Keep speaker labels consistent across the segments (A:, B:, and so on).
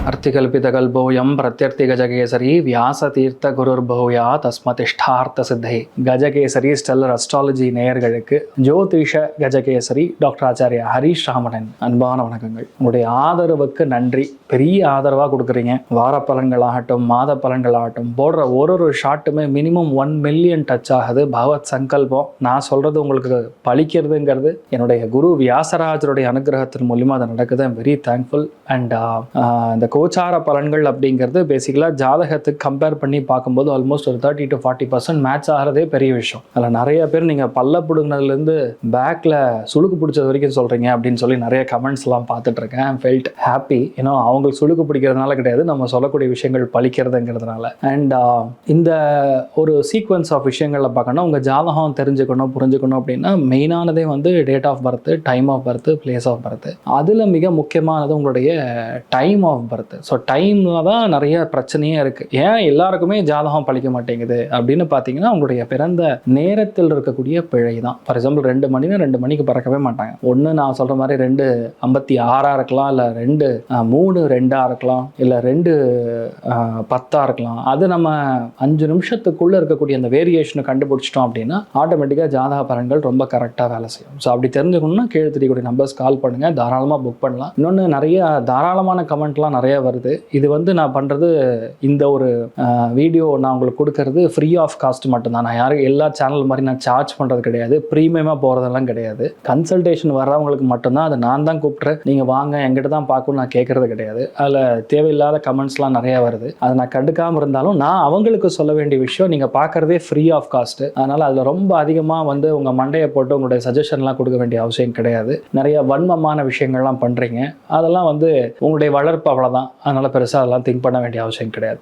A: अर्थिकल्पितकल्पोऽयं प्रत्यर्थिगजकेसरी व्यासतीर्थगुरुर्भूया தஸ்மதிஷ்டார்த்த சித்தை. Gajakesari stellar astrology நேயர்களுக்கு ஜோதிஷ Gajakesari doctor Acharya Harish ராமனின் அன்பான வணக்கங்கள். உங்களுடைய ஆதரவுக்கு நன்றி. பெரிய ஆதரவாக கொடுக்குறீங்க. வார பலன்களாகட்டும், மாத பலன்களாகட்டும், போடுற ஒரு ஷாட்டுமே மினிமம் 1 மில்லியன் டச் ஆகுது. பகவத் சங்கல்பம். நான் சொல்றது உங்களுக்கு பலிக்கிறதுங்கிறது என்னுடைய குரு வியாசராஜருடைய அனுகிரகத்தின் மூலியமா அது நடக்குது. I'm very thankful. அண்ட் இந்த கோச்சார பலன்கள் அப்படிங்கிறது பேசிக்கலாக ஜாதகத்துக்கு கம்பேர் பண்ணி பார்க்கும்போது ஆல்மோஸ்ட் ஒரு 30 to 40% மேட்ச் ஆகிறதே பெரிய விஷயம். அதில் நிறைய பேர் நீங்கள் பல்ல பிடுங்கினதுலேருந்து பேக்கில் சுளுக்கு பிடிச்சது வரைக்கும் சொல்கிறீங்க அப்படின்னு சொல்லி நிறைய கமெண்ட்ஸ்லாம் பார்த்துட்டு இருக்கேன். I'm felt happy. ஏன்னா அவங்களுக்கு சுளுக்கு பிடிக்கிறதுனால கிடையாது, நம்ம சொல்லக்கூடிய விஷயங்கள் பலிக்கிறதுங்கிறதுனால. அண்ட் இந்த ஒரு சீக்வன்ஸ் ஆஃப் விஷயங்களில் பார்க்கணும். உங்கள் ஜாதகம் தெரிஞ்சுக்கணும், புரிஞ்சுக்கணும் அப்படின்னா மெயினானதே வந்து date of birth, time of birth, place of birth. அதில் மிக முக்கியமானது உங்களுடைய டைம் ஆஃப் பர்த். ஸோ டைமில் தான் நிறைய பிரச்சனையே இருக்குது. ஏன் எல்லாருக்குமே ஜாதகம் பழிக்க மாட்டேங்குது அப்படின்னு பார்த்தீங்கன்னா உங்களுடைய பிறந்த நேரத்தில் இருக்கக்கூடிய பிழை தான். ஃபார் எக்ஸாம்பிள் 2 மணினா 2 மணிக்கு பறக்கவே மாட்டாங்க. ஒன்று நான் சொல்கிற மாதிரி 2:56 இருக்கலாம், இல்லை 3:02 இருக்கலாம், இல்லை 2:10 இருக்கலாம். அது நம்ம 5 நிமிஷத்துக்குள்ளே இருக்கக்கூடிய அந்த வேரியேஷனை கண்டுபிடிச்சிட்டோம் அப்படின்னா ஆட்டோமேட்டிக்காக ஜாதக பலன்கள் ரொம்ப கரெக்டாக வேலை செய்யும். ஸோ அப்படி தெரிஞ்சுக்கணும்னா கீழே தெரியக்கூடிய நம்பர்ஸ் கால் பண்ணுங்கள், தாராளமாக புக் பண்ணலாம். இன்னொன்று நிறைய தாராளமான கமெண்ட்லாம் நிறைய வருது. இது வந்து நான் பண்ணுறது இந்த ஒரு வீடியோ நான் உங்களுக்கு கொடுக்கறது ஃப்ரீ ஆஃப் காஸ்ட் மட்டும்தான். நான் யாரும் எல்லா சேனல் மாதிரி நான் சார்ஜ் பண்ணுறது கிடையாது, ப்ரீமியமாக போகிறதெல்லாம் கிடையாது. கன்சல்டேஷன் வர்றவங்களுக்கு மட்டும்தான் அதை நான் தான் கூப்பிட்றேன், நீங்கள் வாங்க எங்கிட்ட தான் பார்க்கணும் நான் கேட்குறது கிடையாது. அதில் தேவையில்லாத கமெண்ட்ஸ்லாம் நிறையா வருது. அதை நான் கண்டுக்காமல் இருந்தாலும் நான் அவங்களுக்கு சொல்ல வேண்டிய விஷயம் நீங்கள் பார்க்குறதே ஃப்ரீ ஆஃப் காஸ்ட். அதனால் அதில் ரொம்ப அதிகமாக வந்து உங்கள் மண்டையை போட்டு உங்களுடைய சஜஷன்லாம் கொடுக்க வேண்டிய அவசியம் கிடையாது. நிறைய வன்மமான விஷயங்கள்லாம் பண்ணுறீங்க, அதெல்லாம் வந்து உங்களுடைய வளர்ப்பு அவ்வளோதான். அதனால் பெருசாக அதெல்லாம் திங்க் பண்ண வேண்டிய அவசியம் கிடையாது.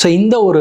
A: ஸோ இந்த ஒரு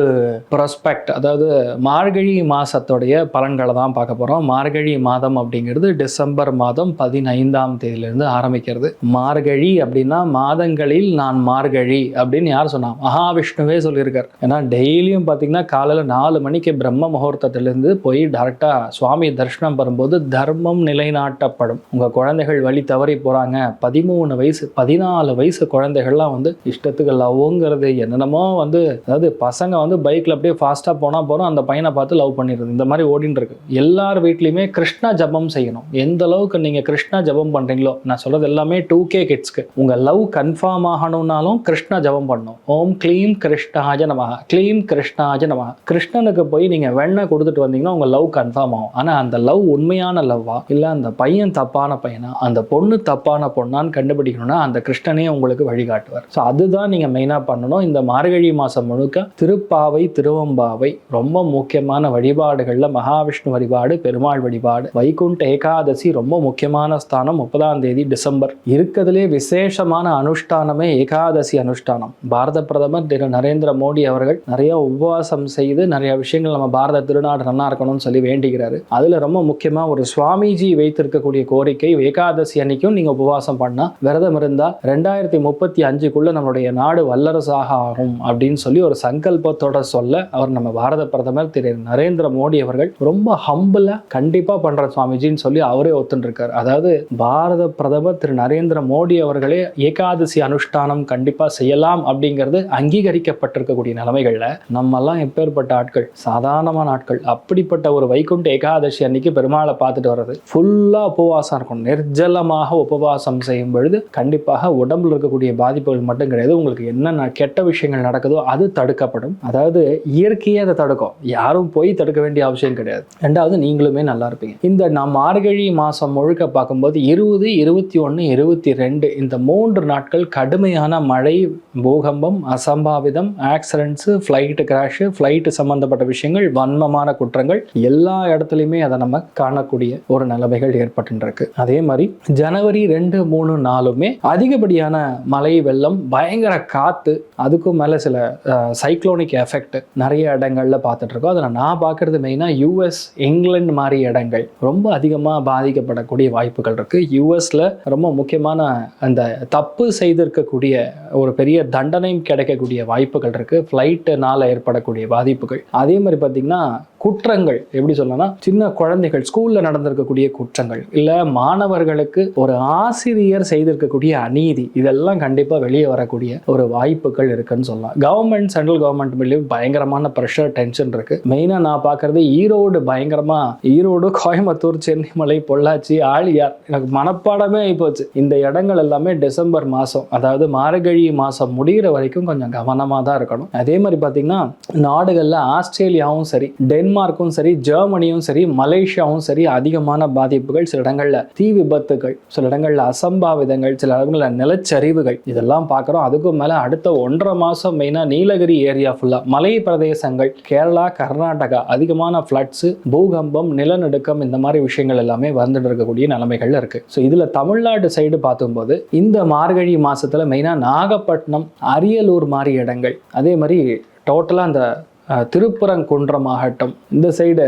A: ப்ராஸ்பெக்ட், அதாவது மார்கழி மாதத்தோடைய பலன்களை தான் பார்க்க போகிறோம். மார்கழி மாதம் அப்படிங்கிறது டிசம்பர் மாதம் 15ஆம் தேதியிலேருந்து ஆரம்பிக்கிறது. மார்கழி அப்படின்னா மாதங்களில் நான் மார்கழி அப்படின்னு யார் சொன்னா? மகாவிஷ்ணுவே சொல்லியிருக்கார். ஏன்னா டெய்லியும் பார்த்தீங்கன்னா காலையில் 4 மணிக்கு பிரம்ம முகூர்த்தத்திலேருந்து போய் டேரெக்டாக சுவாமி தரிசனம் வரும்போது தர்மம் நிலைநாட்டப்படும். உங்கள் குழந்தைகள் வழி தவறி போகிறாங்க, 13 வயசு 14 வயசு குழந்தைகள்லாம் வந்து இஷ்டத்துக்கு லவ்ங்கிறது என்னென்னமோ வந்து, அதாவது பசங்க வந்து பைக்கில் அப்படியே ஃபாஸ்ட்டாக போகிறோம், அந்த பையனை பார்த்து லவ் பண்ணிடுறது, இந்த மாதிரி ஓடின்னு இருக்கு. எல்லார் வீட்லையுமே கிருஷ்ணா ஜபம் செய்யணும். எந்த அளவுக்கு நீங்கள் கிருஷ்ணா ஜபம் பண்ணுறீங்களோ, நான் சொல்கிறது எல்லாமே 2K கிட்ஸ்க்கு. உங்கள் லவ் கன்ஃபார்ம் ஆகணும்னாலும் கிருஷ்ணா ஜபம் பண்ணணும். ஓம் க்ளீம் கிருஷ்ணாஜ நமஹ, க்ளீம் கிருஷ்ணாஜ நமஹ. கிருஷ்ணனுக்கு போய் நீங்கள் வெண்ணெய் கொடுத்துட்டு வந்தீங்கன்னா உங்கள் லவ் கன்ஃபார்ம் ஆகும். ஆனால் அந்த லவ் உண்மையான லவ்வா, இல்லை அந்த பையன் தப்பான பையனா, அந்த பொண்ணு தப்பான பொண்ணான்னு கண்டுபிடிக்கணும்னா அந்த கிருஷ்ணனே உங்களுக்கு வழிகாட்டுவார். ஸோ அதுதான் நீங்கள் மெயினாக பண்ணணும். இந்த மார்கழி மாதம் முழுக்க திருப்பாவை, திருவம்பாவை ரொம்ப முக்கியமான வழிபாடுகளில் மகாவிஷ்ணு வழிபாடு, பெருமாள் வழிபாடு, வைகுண்ட ஏகாதசி ரொம்ப முக்கியமான ஸ்தானம். 30ஆம் தேதி டிசம்பர் இருக்கிறதுலே விசேஷமான அனுஷ்டானமே ஏகாதசி அனுஷ்டானம். பாரத பிரதமர் திரு நரேந்திர மோடி அவர்கள் நிறைய உபவாசம் செய்து நிறைய விஷயங்கள் நம்ம பாரத திருநாடு நல்லா இருக்கணும்னு சொல்லி வேண்டிக்கிறாரு. அதுல ரொம்ப முக்கியமா ஒரு சுவாமிஜி வைத்திருக்கக்கூடிய கோரிக்கை, ஏகாதசி அன்னைக்கும் நீங்க உபவாசம் பண்ணா, விரதம் இருந்தா 2035க்குள்ள நம்மளுடைய நாடு வல்லரசாக ஆகும் அப்படின்னு சொல்லி ஒரு சங்கல்பத்தோட சொல்ல அவர் நம்ம பாரத பிரதமர் திரு நரேந்திர மோடி அவர்கள் ரொம்ப ஹம்பிளா கண்டிப்பா பண்ற சுவாமிஜின்னு சொல்லி அவரே ஒத்துருக்காரு. அதாவது பாரத பிரதமர் திரு நரேந்திர மோடி அவர்களே ஏகாதசி அனுஷ்டானம் கண்டிப்பா செய்யலாம் அப்படிங்கிறது அங்கீகரிக்கப்பட்டிருக்கக்கூடிய நிலைமைகள்ல நம்ம எல்லாம் எப்பேற்பட்ட ஆட்கள், சாதாரணமான ஆட்கள். அப்படிப்பட்ட ஒரு வைகுண்ட ஏகாதசி அன்னைக்கு பெருமாளை பார்த்துட்டு வர்றது, ஃபுல்லா உபவாசம் இருக்கும். நிர்ஜலமாக உபவாசம் செய்யும் பொழுது கண்டிப்பாக உடம்புல இருக்கக்கூடிய பாதிப்புகள் மட்டும் கிடையாது, உங்களுக்கு என்னென்ன கெட்ட விஷயங்கள் நடக்குதோ அது தடுக்கப்படும். அதாவது இயற்கையே அதை தடுக்கும், யாரும் போய் தடுக்க வேண்டிய அவசியம் கிடையாது. ரெண்டாவது நீங்களுமே நல்லா இருப்பீங்க. இந்த நாம் மார்கழி மாதம் முழுக்க பார்க்கும்போது 20, 21, 22 இந்த 3 நாட்கள் கடுமையான மழை, பூகம்பம், அசம்பாவிதம், ஆக்சிடென்ட்ஸு, ஃப்ளைட்டு கிராஷு, ஃப்ளைட்டு சம்பந்தப்பட்ட விஷயங்கள், வன்மமான குற்றங்கள் எல்லா இடத்துலையுமே அதை நம்ம காணக்கூடிய ஒரு நிலைமைகள் ஏற்பட்டுருக்கு. அதே மாதிரி ஜனவரி 2, 3, 4மே அதிகப்படியான மழை, வெள்ளம், பயங்கர காத்து, அதுக்கும் மேலே சில சைக்ளோனிக் எஃபெக்ட் நிறைய இடங்கள்ல பார்த்துட்டு இருக்கோம். அதில் நான் பார்க்கறது மெயினாக US, இங்கிலாந்து மாதிரி இடங்கள் ரொம்ப அதிகமாக பாதிக்கப்படக்கூடிய வாய்ப்புகள் இருக்கு. யூஎஸ்ல ரொம்ப முக்கியமான அந்த தப்பு செய்திருக்கக்கூடிய ஒரு பெரிய தண்டனையும் கிடைக்கக்கூடிய வாய்ப்புகள் இருக்கு, ஃப்ளைட்டுனால ஏற்படக்கூடிய பாதிப்புகள். அதே மாதிரி பார்த்தீங்கன்னா குற்றங்கள் எப்படி சொல்லணும்னா சின்ன குழந்தைகள் ஸ்கூல்ல நடந்திருக்கக்கூடிய குற்றங்கள், இல்ல மாணவர்களுக்கு ஒரு ஆசிரியர் செய்திருக்கக்கூடிய அநீதி, இதெல்லாம் கண்டிப்பா வெளியே வரக்கூடிய ஒரு வாய்ப்புகள் இருக்குன்னு சொல்லலாம். கவர்மெண்ட், சென்ட்ரல் கவர்மெண்ட் மேலேயும் பயங்கரமான ப்ரெஷர், டென்ஷன் இருக்கு. மெயினா நான் பார்க்கறது ஈரோடு, பயங்கரமா ஈரோடு, கோயம்புத்தூர், சென்னிமலை, பொள்ளாச்சி, ஆழியார், எனக்கு மனப்பாடமே ஆயிப்போச்சு. இந்த இடங்கள் எல்லாமே டிசம்பர் மாசம், அதாவது மார்கழி மாசம் முடிகிற வரைக்கும் கொஞ்சம் கவனமா தான் இருக்கணும். அதே மாதிரி பாத்தீங்கன்னா நாடுகள்ல ஆஸ்திரேலியாவும் சரி, டென்மார்க்கும் சரி, ஜெர்மனியும் சரி, மலேசியாவும் சரி அதிகமான பாதிப்புகள், சில இடங்கள்ல தீ விபத்துகள், சில இடங்கள்ல அசம்பாவிதங்கள், சில இடங்கள்ல நிலச்சரிவுகள், இதெல்லாம் பார்க்குறோம். அதுக்கும் மேல அடுத்த 1.5 மாசம் மெயினா நீலகிரி ஏரியா ஃபுல்லா மலை பிரதேசங்கள், கேரளா, கர்நாடகா அதிகமான ஃப்ளட்ஸ், பூகம்பம், நிலநடுக்கம், இந்த மாதிரி விஷயங்கள் எல்லாமே வந்துட்டு இருக்கக்கூடிய நிலைமைகள் இருக்கு. ஸோ இதுல தமிழ்நாடு சைடு பார்க்கும்போது இந்த மார்கழி மாசத்துல மெயினா நாகப்பட்டினம், அரியலூர் மாதிரி இடங்கள், அதே மாதிரி டோட்டலாக அந்த திருப்பரங்குன்றம் ஆகட்டும், இந்த சைடு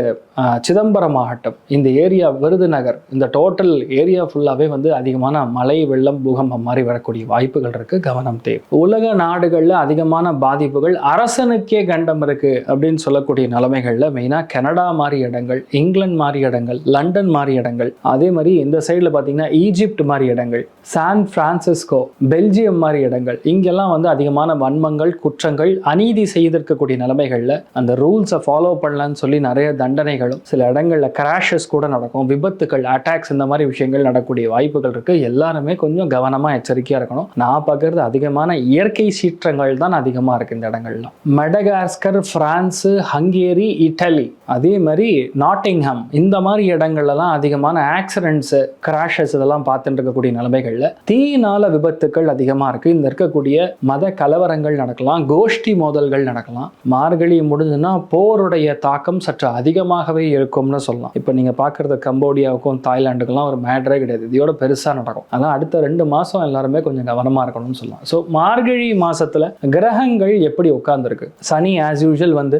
A: சிதம்பரம் ஆகட்டும், இந்த ஏரியா விருதுநகர், இந்த டோட்டல் ஏரியா ஃபுல்லாகவே வந்து அதிகமான மழை, வெள்ளம், பூகம்பம் மாதிரி வரக்கூடிய வாய்ப்புகள் இருக்கு. கவனம் தேவை. உலக நாடுகளில் அதிகமான பாதிப்புகள், அரசனுக்கே கண்டம் இருக்கு அப்படின்னு சொல்லக்கூடிய நிலைமைகளில் மெயினாக கனடா மாதிரி இடங்கள், இங்கிலாந்து மாதிரி இடங்கள், லண்டன் மாதிரி இடங்கள், அதே மாதிரி இந்த சைடில் பார்த்தீங்கன்னா ஈஜிப்ட் மாதிரி இடங்கள், சான் பிரான்சிஸ்கோ, பெல்ஜியம் மாதிரி இடங்கள், இங்கெல்லாம் வந்து அதிகமான வன்மங்கள், குற்றங்கள், அநீதி செய்திருக்கக்கூடிய நிலைமைகள், அந்த ரூல்ஸை ஃபாலோ பண்ணலன்னு சொல்லி நிறைய தண்டனைகளும், சில இடங்கள்ல கிராஷஸ் கூட நடக்கும், விபத்துகள், அட்டாக்ஸ், இந்த மாதிரி விஷயங்கள் நடக்கக்கூடிய வாய்ப்புகள் இருக்கு. எல்லாருமே கொஞ்சம் கவனமா எச்சரிக்கையா இருக்கணும். நான் பார்க்கறது அதிகமான இயற்கை சீற்றங்கள் தான் அதிகமா இருக்கு இந்த இடங்கள்ல. மெடகாஸ்கர், பிரான்ஸ், ஹங்கேரி, இட்டலி, அதே மாதிரி நாட்டிங்ஹாம், இந்த மாதிரி இடங்கள்லாம் அதிகமான ஆக்சிடென்ட்ஸ், கிராஷஸ் இதெல்லாம் பார்த்துட்டு இருக்கக்கூடிய நிலைமைகள்ல தீயினால விபத்துக்கள் அதிகமா இருக்கு. இந்த இருக்கக்கூடிய மத கலவரங்கள் நடக்கலாம், கோஷ்டி மோதல்கள் நடக்கலாம். மார்கழி முடிஞ்சுன்னா போருடைய தாக்கம் சற்று அதிகமாகவே இருக்கும்னு சொல்லலாம். இப்போ நீங்க பார்க்கறது கம்போடியாவுக்கும் தாய்லாண்டுக்கெல்லாம் ஒரு மேட்டரே கிடையாது, இதோட பெருசா நடக்கும். ஆனால் அடுத்த 2 மாசம் எல்லாருமே கொஞ்சம் கவனமா இருக்கணும்னு சொல்லலாம். ஸோ மார்கழி மாசத்துல கிரகங்கள் எப்படி உட்கார்ந்துருக்கு? சனி ஆஸ் யூஷுவல் வந்து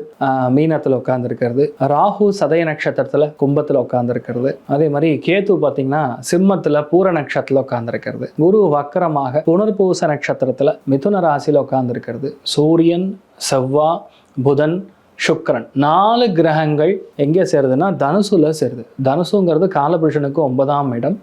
A: மீனத்துல உட்கார்ந்துருக்கிறது, ராகு சதய நட்சத்திரத்துல கும்பத்துல உட்கார்ந்துருக்கிறது, அதே மாதிரி கேது பார்த்தீங்கன்னா சிம்மத்துல பூர நட்சத்திரத்துல உட்கார்ந்துருக்கிறது, குரு வக்கரமாக புனர்பூச நட்சத்திரத்துல மிதுன ராசியில உட்கார்ந்துருக்கிறது, சூரியன், செவ்வாய், புதன், சுக்கிரன், 4 கிரகங்கள் எங்கே சேருதுன்னா தனுசுல சேருது. தனுசுங்கிறது காலபுருஷனுக்கு 9ஆம் இடம்,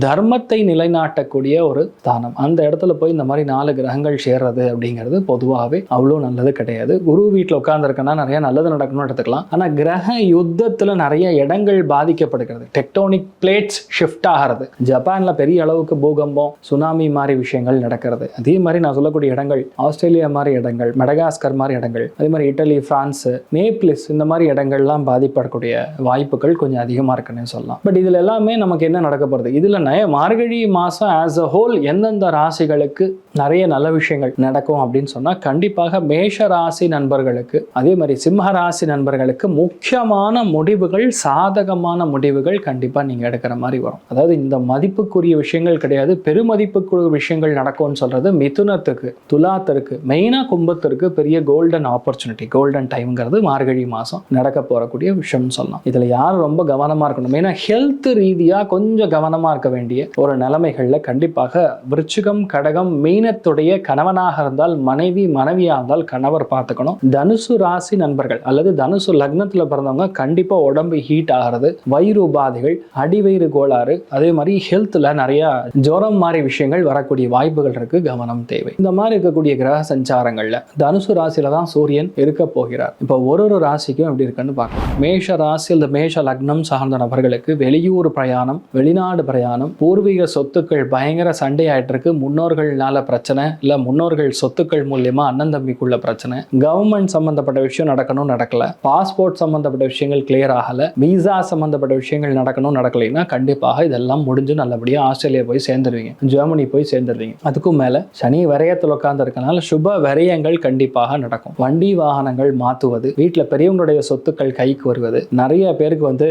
A: தர்மத்தை நிலைநாட்டக்கூடிய ஒரு ஸ்தானம். அந்த இடத்துல போய் இந்த மாதிரி 4 கிரகங்கள் சேர்றது அப்படிங்கிறது பொதுவாகவே அவ்வளோ நல்லது கிடையாது. குரு வீட்டில் உட்கார்ந்துருக்கன்னா நிறைய நல்லது நடக்கணும்னு எடுத்துக்கலாம். ஆனால் கிரக யுத்தத்தில் நிறைய இடங்கள் பாதிக்கப்படுகிறது, டெக்டோனிக் பிளேட்ஸ் ஷிஃப்ட் ஆகிறது. ஜப்பான்ல பெரிய அளவுக்கு பூகம்பம், சுனாமி மாதிரி விஷயங்கள் நடக்கிறது. அதே மாதிரி நான் சொல்லக்கூடிய இடங்கள் ஆஸ்திரேலியா மாதிரி இடங்கள், மெடகாஸ்கர் மாதிரி இடங்கள், அதே மாதிரி இட்டலி, பிரான்ஸ், நேப்ளிஸ், இந்த மாதிரி இடங்கள்லாம் பாதிப்படக்கூடிய வாய்ப்புகள் கொஞ்சம் அதிகமாக இருக்குன்னு சொல்லலாம். பட் இதில் எல்லாமே நமக்கு என்ன நடக்க போகிறது? இதில் மார்கழி மாதம் ஆஸ் அ ஹோல் எந்தெந்த ராசிகளுக்கு நிறைய நல்ல விஷயங்கள் நடக்கும் அப்படின்னு சொன்னால், கண்டிப்பாக மேஷ ராசி நண்பர்களுக்கு, அதே மாதிரி சிம்ம ராசி நண்பர்களுக்கு முக்கியமான முடிவுகள், சாதகமான முடிவுகள் கண்டிப்பாக நீங்கள் எடுக்கிற மாதிரி வரும். அதாவது இந்த மதிப்புக்குரிய விஷயங்கள் கிடையாது, பெருமதிப்புக்குரிய விஷயங்கள் நடக்கும்னு சொல்கிறது மிதுனத்துக்கு, துலாத்திற்கு, மெயினாக கும்பத்திற்கு பெரிய கோல்டன் ஆப்பர்ச்சுனிட்டி, கோல்டன் டைம்ங்கிறது மார்கழி மாதம் நடக்க போகக்கூடிய விஷயம்னு சொல்லலாம். இதில் யாரும் ரொம்ப கவனமாக இருக்கணும். மெயினாக ஹெல்த் ரீதியாக கொஞ்சம் கவனமாக இருக்க வேண்டிய ஒரு நிலைமைகளில் கண்டிப்பாக விருச்சிகம், கடகம், மீனத்துடைய கணவனாக இருந்தால் மனைவி, மனைவியாக இருந்தால் கணவர் பார்த்துக்கணும். தனுசு ராசி நண்பர்கள் அல்லது தனுசு லக்னத்தில் பிறந்தவங்க கண்டிப்பாக உடம்பு ஹீட் ஆகிறது, வயிறு உபாதைகள், அடிவயிறு கோளாறு, அதே மாதிரி ஹெல்த்தில் நிறைய ஜுரம் மாதிரி விஷயங்கள் வரக்கூடிய வாய்ப்புகள் இருக்கு. கவனம் தேவை. இந்த மாதிரி இருக்கக்கூடிய கிரக சஞ்சாரங்கள்ல தனுசு ராசியில தான் சூரியன் இருக்க போகிறார். இப்போ ஒரு ராசிக்கும் எப்படி இருக்குன்னு பார்க்கலாம். மேஷ ராசி அல்லது மேஷ லக்னம் சார்ந்த நபர்களுக்கு வெளியூர் பிரயாணம், வெளிநாடு பிரயாணம், பூர்வீக சொத்துக்கள் பயங்கர சண்டை ஆயிட்டு இருக்கு. முன்னோர்கள்னால பிரச்சனை, இல்ல முன்னோர்கள் சொத்துக்கள் மூலியமா அண்ணன் தம்பிக்குள்ள பிரச்சனை, கவர்மெண்ட் சம்பந்தப்பட்ட விஷயம் நடக்கணும் நடக்கல, பாஸ்போர்ட் சம்பந்தப்பட்ட விஷயங்கள் கிளியர் ஆகல, விசா சம்பந்தப்பட்ட விஷயங்கள் நடக்கணும் நடக்கலைன்னா கண்டிப்பாக இதெல்லாம் முடிஞ்சு நல்லபடியா ஆஸ்திரேலியா போய் சேர்ந்துருவீங்க, ஜெர்மனி போய் சேர்ந்துருவீங்க. அதுக்கும் மேல சனி விரயத்தில் உட்கார்ந்து இருக்கனால சுப விரயங்கள் கண்டிப்பாக நடக்கும். வண்டி வாகனங்கள் மாத்துவது, வீட்டுல பெரியவங்களுடைய சொத்துக்கள் கைக்கு வருவது, நிறைய பேருக்கு வந்து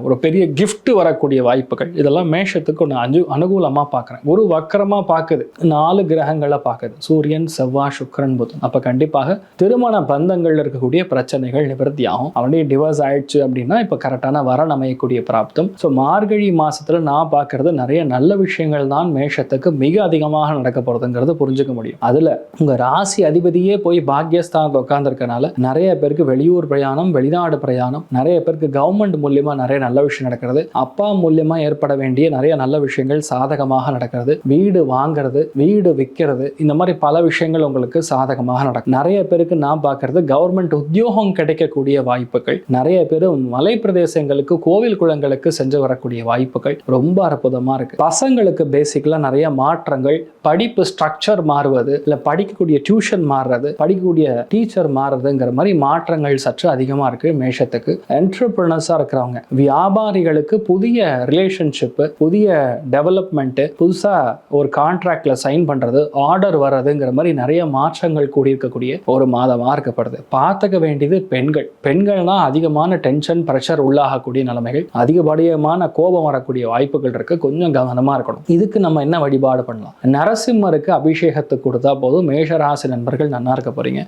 A: ஒரு பெரிய கிஃப்ட் வரக்கூடிய வாய்ப்புகள், இதெல்லாம் மேஷத்துக்கு ஒன்று அனுகூலமா பார்க்குறேன். குரு வக்கரமா பார்க்குது, 4 கிரகங்களை பார்க்குது, சூரியன், செவ்வாய், சுக்கிரன், புதன். அப்போ கண்டிப்பாக திருமண பந்தங்கள் இருக்கக்கூடிய பிரச்சனைகள் நிவர்த்தி ஆகும். அவனே டிவோர்ஸ் ஆயிடுச்சு அப்படின்னா இப்போ கரெக்டான வரன் அமையக்கூடிய பிராப்தம். ஸோ மார்கழி மாசத்துல நான் பார்க்கறது நிறைய நல்ல விஷயங்கள் தான் மேஷத்துக்கு மிக அதிகமாக நடக்க போறதுங்கிறது புரிஞ்சுக்க முடியும். அதுல உங்க ராசி அதிபதியே போய் பாக்யஸ்தானத்தில் உட்கார்ந்துருக்கனால நிறைய பேருக்கு வெளியூர் பிரயாணம், வெளிநாடு பிரயாணம், நிறைய பேருக்கு கவர்மெண்ட் மூலியமா நிறைய நல்ல விஷயம் நடக்கிறது, அப்பா மூலியமா ஏற்பட வேண்டிய நிறைய நல்ல விஷயங்கள் சாதகமாக நடக்கிறது, வீடு வாங்குறது, வீடு விற்கிறது, இந்த மாதிரி பல விஷயங்கள் உங்களுக்கு சாதகமாக நடக்கும். நிறைய பேருக்கு நான் பார்க்கறது கவர்மெண்ட் உத்தியோகம் கிடைக்கக்கூடிய வாய்ப்புகள், நிறைய பேர் மலை பிரதேசங்களுக்கு, கோவில் குளங்களுக்கு சென்று வரக்கூடிய வாய்ப்புகள் ரொம்ப அற்புதமா இருக்கு. பசங்களுக்கு பேசிக்கலா நிறைய மாற்றங்கள், படிப்பு ஸ்ட்ரக்சர் மாறுவது, இல்ல படிக்கக்கூடிய டியூஷன் மாறுறது, படிக்கக்கூடிய டீச்சர் மாறுறதுங்கிற மாதிரி மாற்றங்கள் சற்று அதிகமா இருக்கு மேஷத்துக்கு. என்டர்பிரினர்ஸா இருக்கிறவங்க, வியாபாரிகளுக்கு புதிய ரிலேஷன்ஷிப், புதிய டெவலப்மெண்ட், புதுசா ஒரு கான்ட்ராக்ட்ல சைன் பண்றது, ஆர்டர் வர்றதுங்கிற மாதிரி நிறைய மாற்றங்கள் கூடியிருக்கக்கூடிய ஒரு மாதமா இருக்கப்படுது. பார்த்துக்க வேண்டியது பெண்கள். பெண்கள்னா அதிகமான டென்ஷன், பிரஷர் உள்ளாகக்கூடிய நிலைமைகள், அதிகப்படியமான கோபம் வரக்கூடிய வாய்ப்புகள் இருக்கு. கொஞ்சம் கவனமா இருக்கணும். இதுக்கு நம்ம என்ன வழிபாடு பண்ணலாம்? நரசிம்மருக்கு அபிஷேகத்துக்கு கொடுத்தா போதும். மேஷராசி நண்பர்கள் நல்லா இருக்க போறீங்க.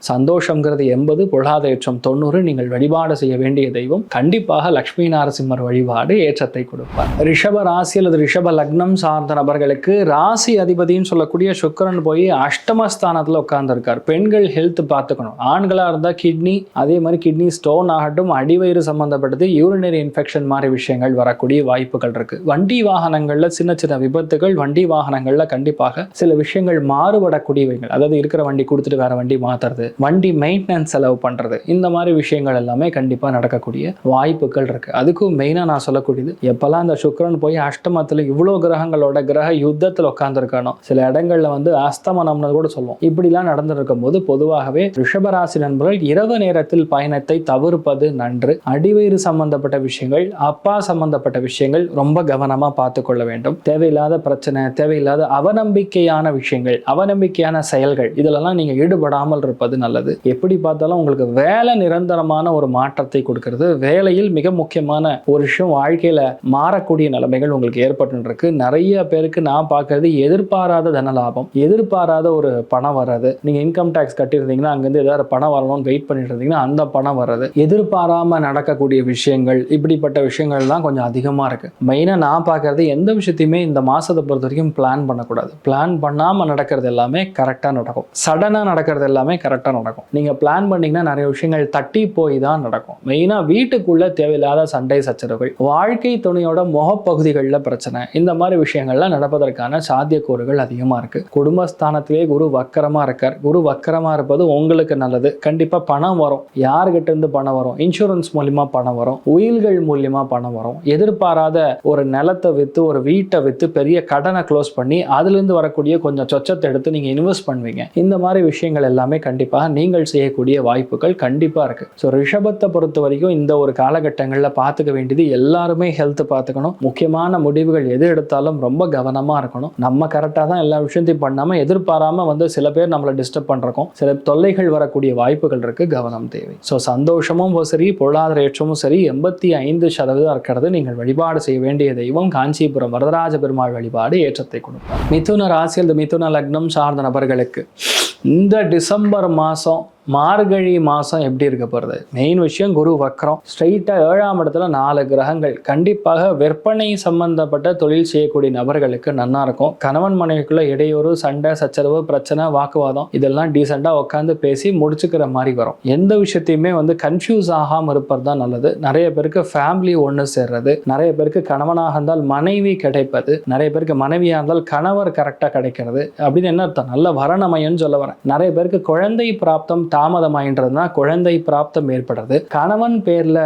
A: சந்தோஷங்கிறது 80, பொருளாதாரம் 90. நீங்கள் வழிபாடு செய்ய வேண்டிய தெய்வம் கண்டிப்பாக லட்சுமி நரசிம்மர் வழிபாடு ஏற்றத்தை கொடுப்பார். ரிஷப ராசி அல்லது ரிஷப லக்னம் சார்ந்த நபர்களுக்கு ராசி அதிபதினு சொல்லக்கூடிய சுக்கிரன் போய் அஷ்டமஸ்தானத்துல உட்கார்ந்துருக்கார். பெண்கள் ஹெல்த் பார்த்துக்கணும். ஆண்களா இருந்தா கிட்னி, அதே மாதிரி கிட்னி ஸ்டோன் ஆகட்டும், அடிவயிறு சம்பந்தப்பட்டது, யூரினரி இன்ஃபெக்ஷன் மாதிரி விஷயங்கள் வரக்கூடிய வாய்ப்புகள் இருக்கு. வண்டி வாகனங்கள்ல சின்ன சின்ன விபத்துகள், வண்டி வாகனங்கள்ல கண்டிப்பாக சில விஷயங்கள் மாறுபடக்கூடியவைகள், அதாவது இருக்கிற வண்டி கொடுத்துட்டு வேற வண்டி மாத்துறது, வண்டி மெயின்டெனன்ஸ் செலவு பண்றது, இந்த மாதிரி விஷயங்கள் எல்லாமே கண்டிப்பா நடக்கக்கூடிய வாய்ப்புகள் இருக்கு. அதுக்கும் மெயினா நான் சொல்லக்கூடியது, எப்பெல்லாம் இந்த சுக்கிரன் போய் அஷ்டமத்துல இவ்வளவு கிரகங்களோட கிரக யுத்தத்தில் உட்கார்ந்துருக்கானோ, சில இடங்கள்ல அஸ்தமனம்னு கூட சொல்லுவோம், இப்படிலாம் நடந்திருக்கும் போது பொதுவாகவே ரிஷபராசி நண்பர்கள் இரவு நேரத்தில் பயணத்தை தவிர்ப்பது நன்று. அடிவயிறு சம்பந்தப்பட்ட விஷயங்கள், அப்பா சம்பந்தப்பட்ட விஷயங்கள் ரொம்ப கவனமா பார்த்து கொள்ள வேண்டும். தேவையில்லாத பிரச்சனை, தேவையில்லாத அவநம்பிக்கையான விஷயங்கள், அவநம்பிக்கையான செயல்கள், இதெல்லாம் நீங்க ஈடுபடாமல் இருப்பது நல்லது. எப்படி பார்த்தாலும் உங்களுக்கு வேலை நிரந்தரமான ஒரு மாற்றத்தை கொடுக்கிறது. வேலையில் மிக முக்கியமான ஒரு விஷயம் வாழ்க்கையில மாறக்கூடிய நிலைமைகள் உங்களுக்கு ஏற்பட்டு இருக்கு. நிறைய பேருக்கு நான் பார்க்கறது எதிர்பாராத தன லாபம், எதிர்பாராத ஒரு பணம் வர்றது. நீங்க இன்கம் டாக்ஸ் கட்டியிருந்தீங்கன்னா அங்கிருந்து ஏதாவது பணம் வரணும்னு வெயிட் பண்ணிட்டு இருந்தீங்கன்னா அந்த பணம் வர்றது, எதிர்பாராம நடக்கக்கூடிய விஷயங்கள், இப்படிப்பட்ட விஷயங்கள் தான் கொஞ்சம் அதிகமா இருக்கு. மெயினா நான் பார்க்கறது எந்த விஷயத்தையுமே இந்த மாசத்தை பொறுத்த வரைக்கும் பிளான் பண்ணக்கூடாது. பிளான் பண்ணாம நடக்கிறது எல்லாமே கரெக்டா நடக்கும். சடனா நடக்கிறது எல்லாமே கரெக்டா நடக்கும். நீங்க பிளான் பண்ணீங்கன்னா நிறைய விஷயங்கள் தட்டி போய் தான் நடக்கும். மெயினா வீட்டுக்குள்ள தேவையில்லாத சண்டை சச்சரவுகள், வாழ்க்கை துணையோட முகப்பகுதிகளில் பிரச்சனை, இந்த மாதிரி விஷயங்கள்லாம் நடப்பதற்கான சாத்தியக்கூறுகள் அதிகமா இருக்கு. குடும்பஸ்தானத்திலே குரு வக்கரமா இருக்கார். குரு வக்கரமா இருப்பது உங்களுக்கு நல்லது. கண்டிப்பா பணம் வரும். யார்கிட்ட இருந்து பணம் வரும்? இன்சூரன்ஸ் மூலியமா பணம் வரும், உயில்கள் மூலியமா பணம் வரும். எதிர்பாராத ஒரு நிலத்தை வித்து, ஒரு வீட்டை வித்து பெரிய கடனை க்ளோஸ் பண்ணி அதுல இருந்து வரக்கூடிய கொஞ்சம் சொச்சத்தை எடுத்து நீங்க இன்வெஸ்ட் பண்ணுவீங்க. இந்த மாதிரி விஷயங்கள் எல்லாமே கண்டிப்பாக நீங்கள் செய்யக்கூடிய வாய்ப்புகள் கண்டிப்பா இருக்கு. ஸோ ரிஷபத்தை பொறுத்த வரைக்கும் இந்த ஒரு காலகட்டங்களில் பார்த்துக்க வேண்டியது, எல்லாருமே ஹெல்த் பார்த்துக்கணும். முக்கியமான முடிவுகள் எது எடுத்தாலும் ரொம்ப கவனமா இருக்கணும். நம்ம கரெக்டாக தான் எல்லா விஷயத்தையும் பண்ணாம எதிர்பாராம சில பேர் நம்மளை டிஸ்டர்ப் பண்றோம், சில தொல்லைகள் வரக்கூடிய வாய்ப்புகள் இருக்கு. கவனம் தேவை. ஸோ சந்தோஷமும் சரி, பொருளாதார ஏற்றமும் சரி 85% இருக்கிறது. நீங்கள் வழிபாடு செய்ய வேண்டிய தெய்வம் காஞ்சிபுரம் வரதராஜ பெருமாள் வழிபாடு ஏற்றத்தை கொடுப்பார். மிதுன ராசி அல்லது மிதுன லக்னம் சார்ந்த நபர்களுக்கு இந்த டிசம்பர் மாதம், மார்கழி மாதம் எப்படி இருக்க போகிறது? மெயின் விஷயம், குரு வக்ரம். ஸ்ட்ரைட்டாக 7ஆம் இடத்துல 4 கிரகங்கள். கண்டிப்பாக விற்பனை சம்பந்தப்பட்ட தொழில் செய்யக்கூடிய நபர்களுக்கு நல்லா இருக்கும். கணவன் மனைவிக்குள்ள இடையூறு, சண்டை சச்சரவு, பிரச்சனை, வாக்குவாதம், இதெல்லாம் டீசெண்டாக உட்காந்து பேசி முடிச்சுக்கிற மாதிரி வரும். எந்த விஷயத்தையுமே கன்ஃபியூஸ் ஆகாமல் இருப்பது தான் நல்லது. நிறைய பேருக்கு ஃபேமிலி ஒன்று சேர்றது, நிறைய பேருக்கு கணவனாக இருந்தால் மனைவி கிடைப்பது, நிறைய பேருக்கு மனைவியாக இருந்தால் கணவர் கரெக்டாக கிடைக்கிறது. அப்படின்னு என்ன அர்த்தம்? நல்ல வரணமையன்னு சொல்ல வரேன். நிறைய பேருக்கு குழந்தை பிராப்தம் தாமதமாயின்றதுனா குழந்தை பிராப்தம் ஏற்படுறது, கணவன் பேர்ல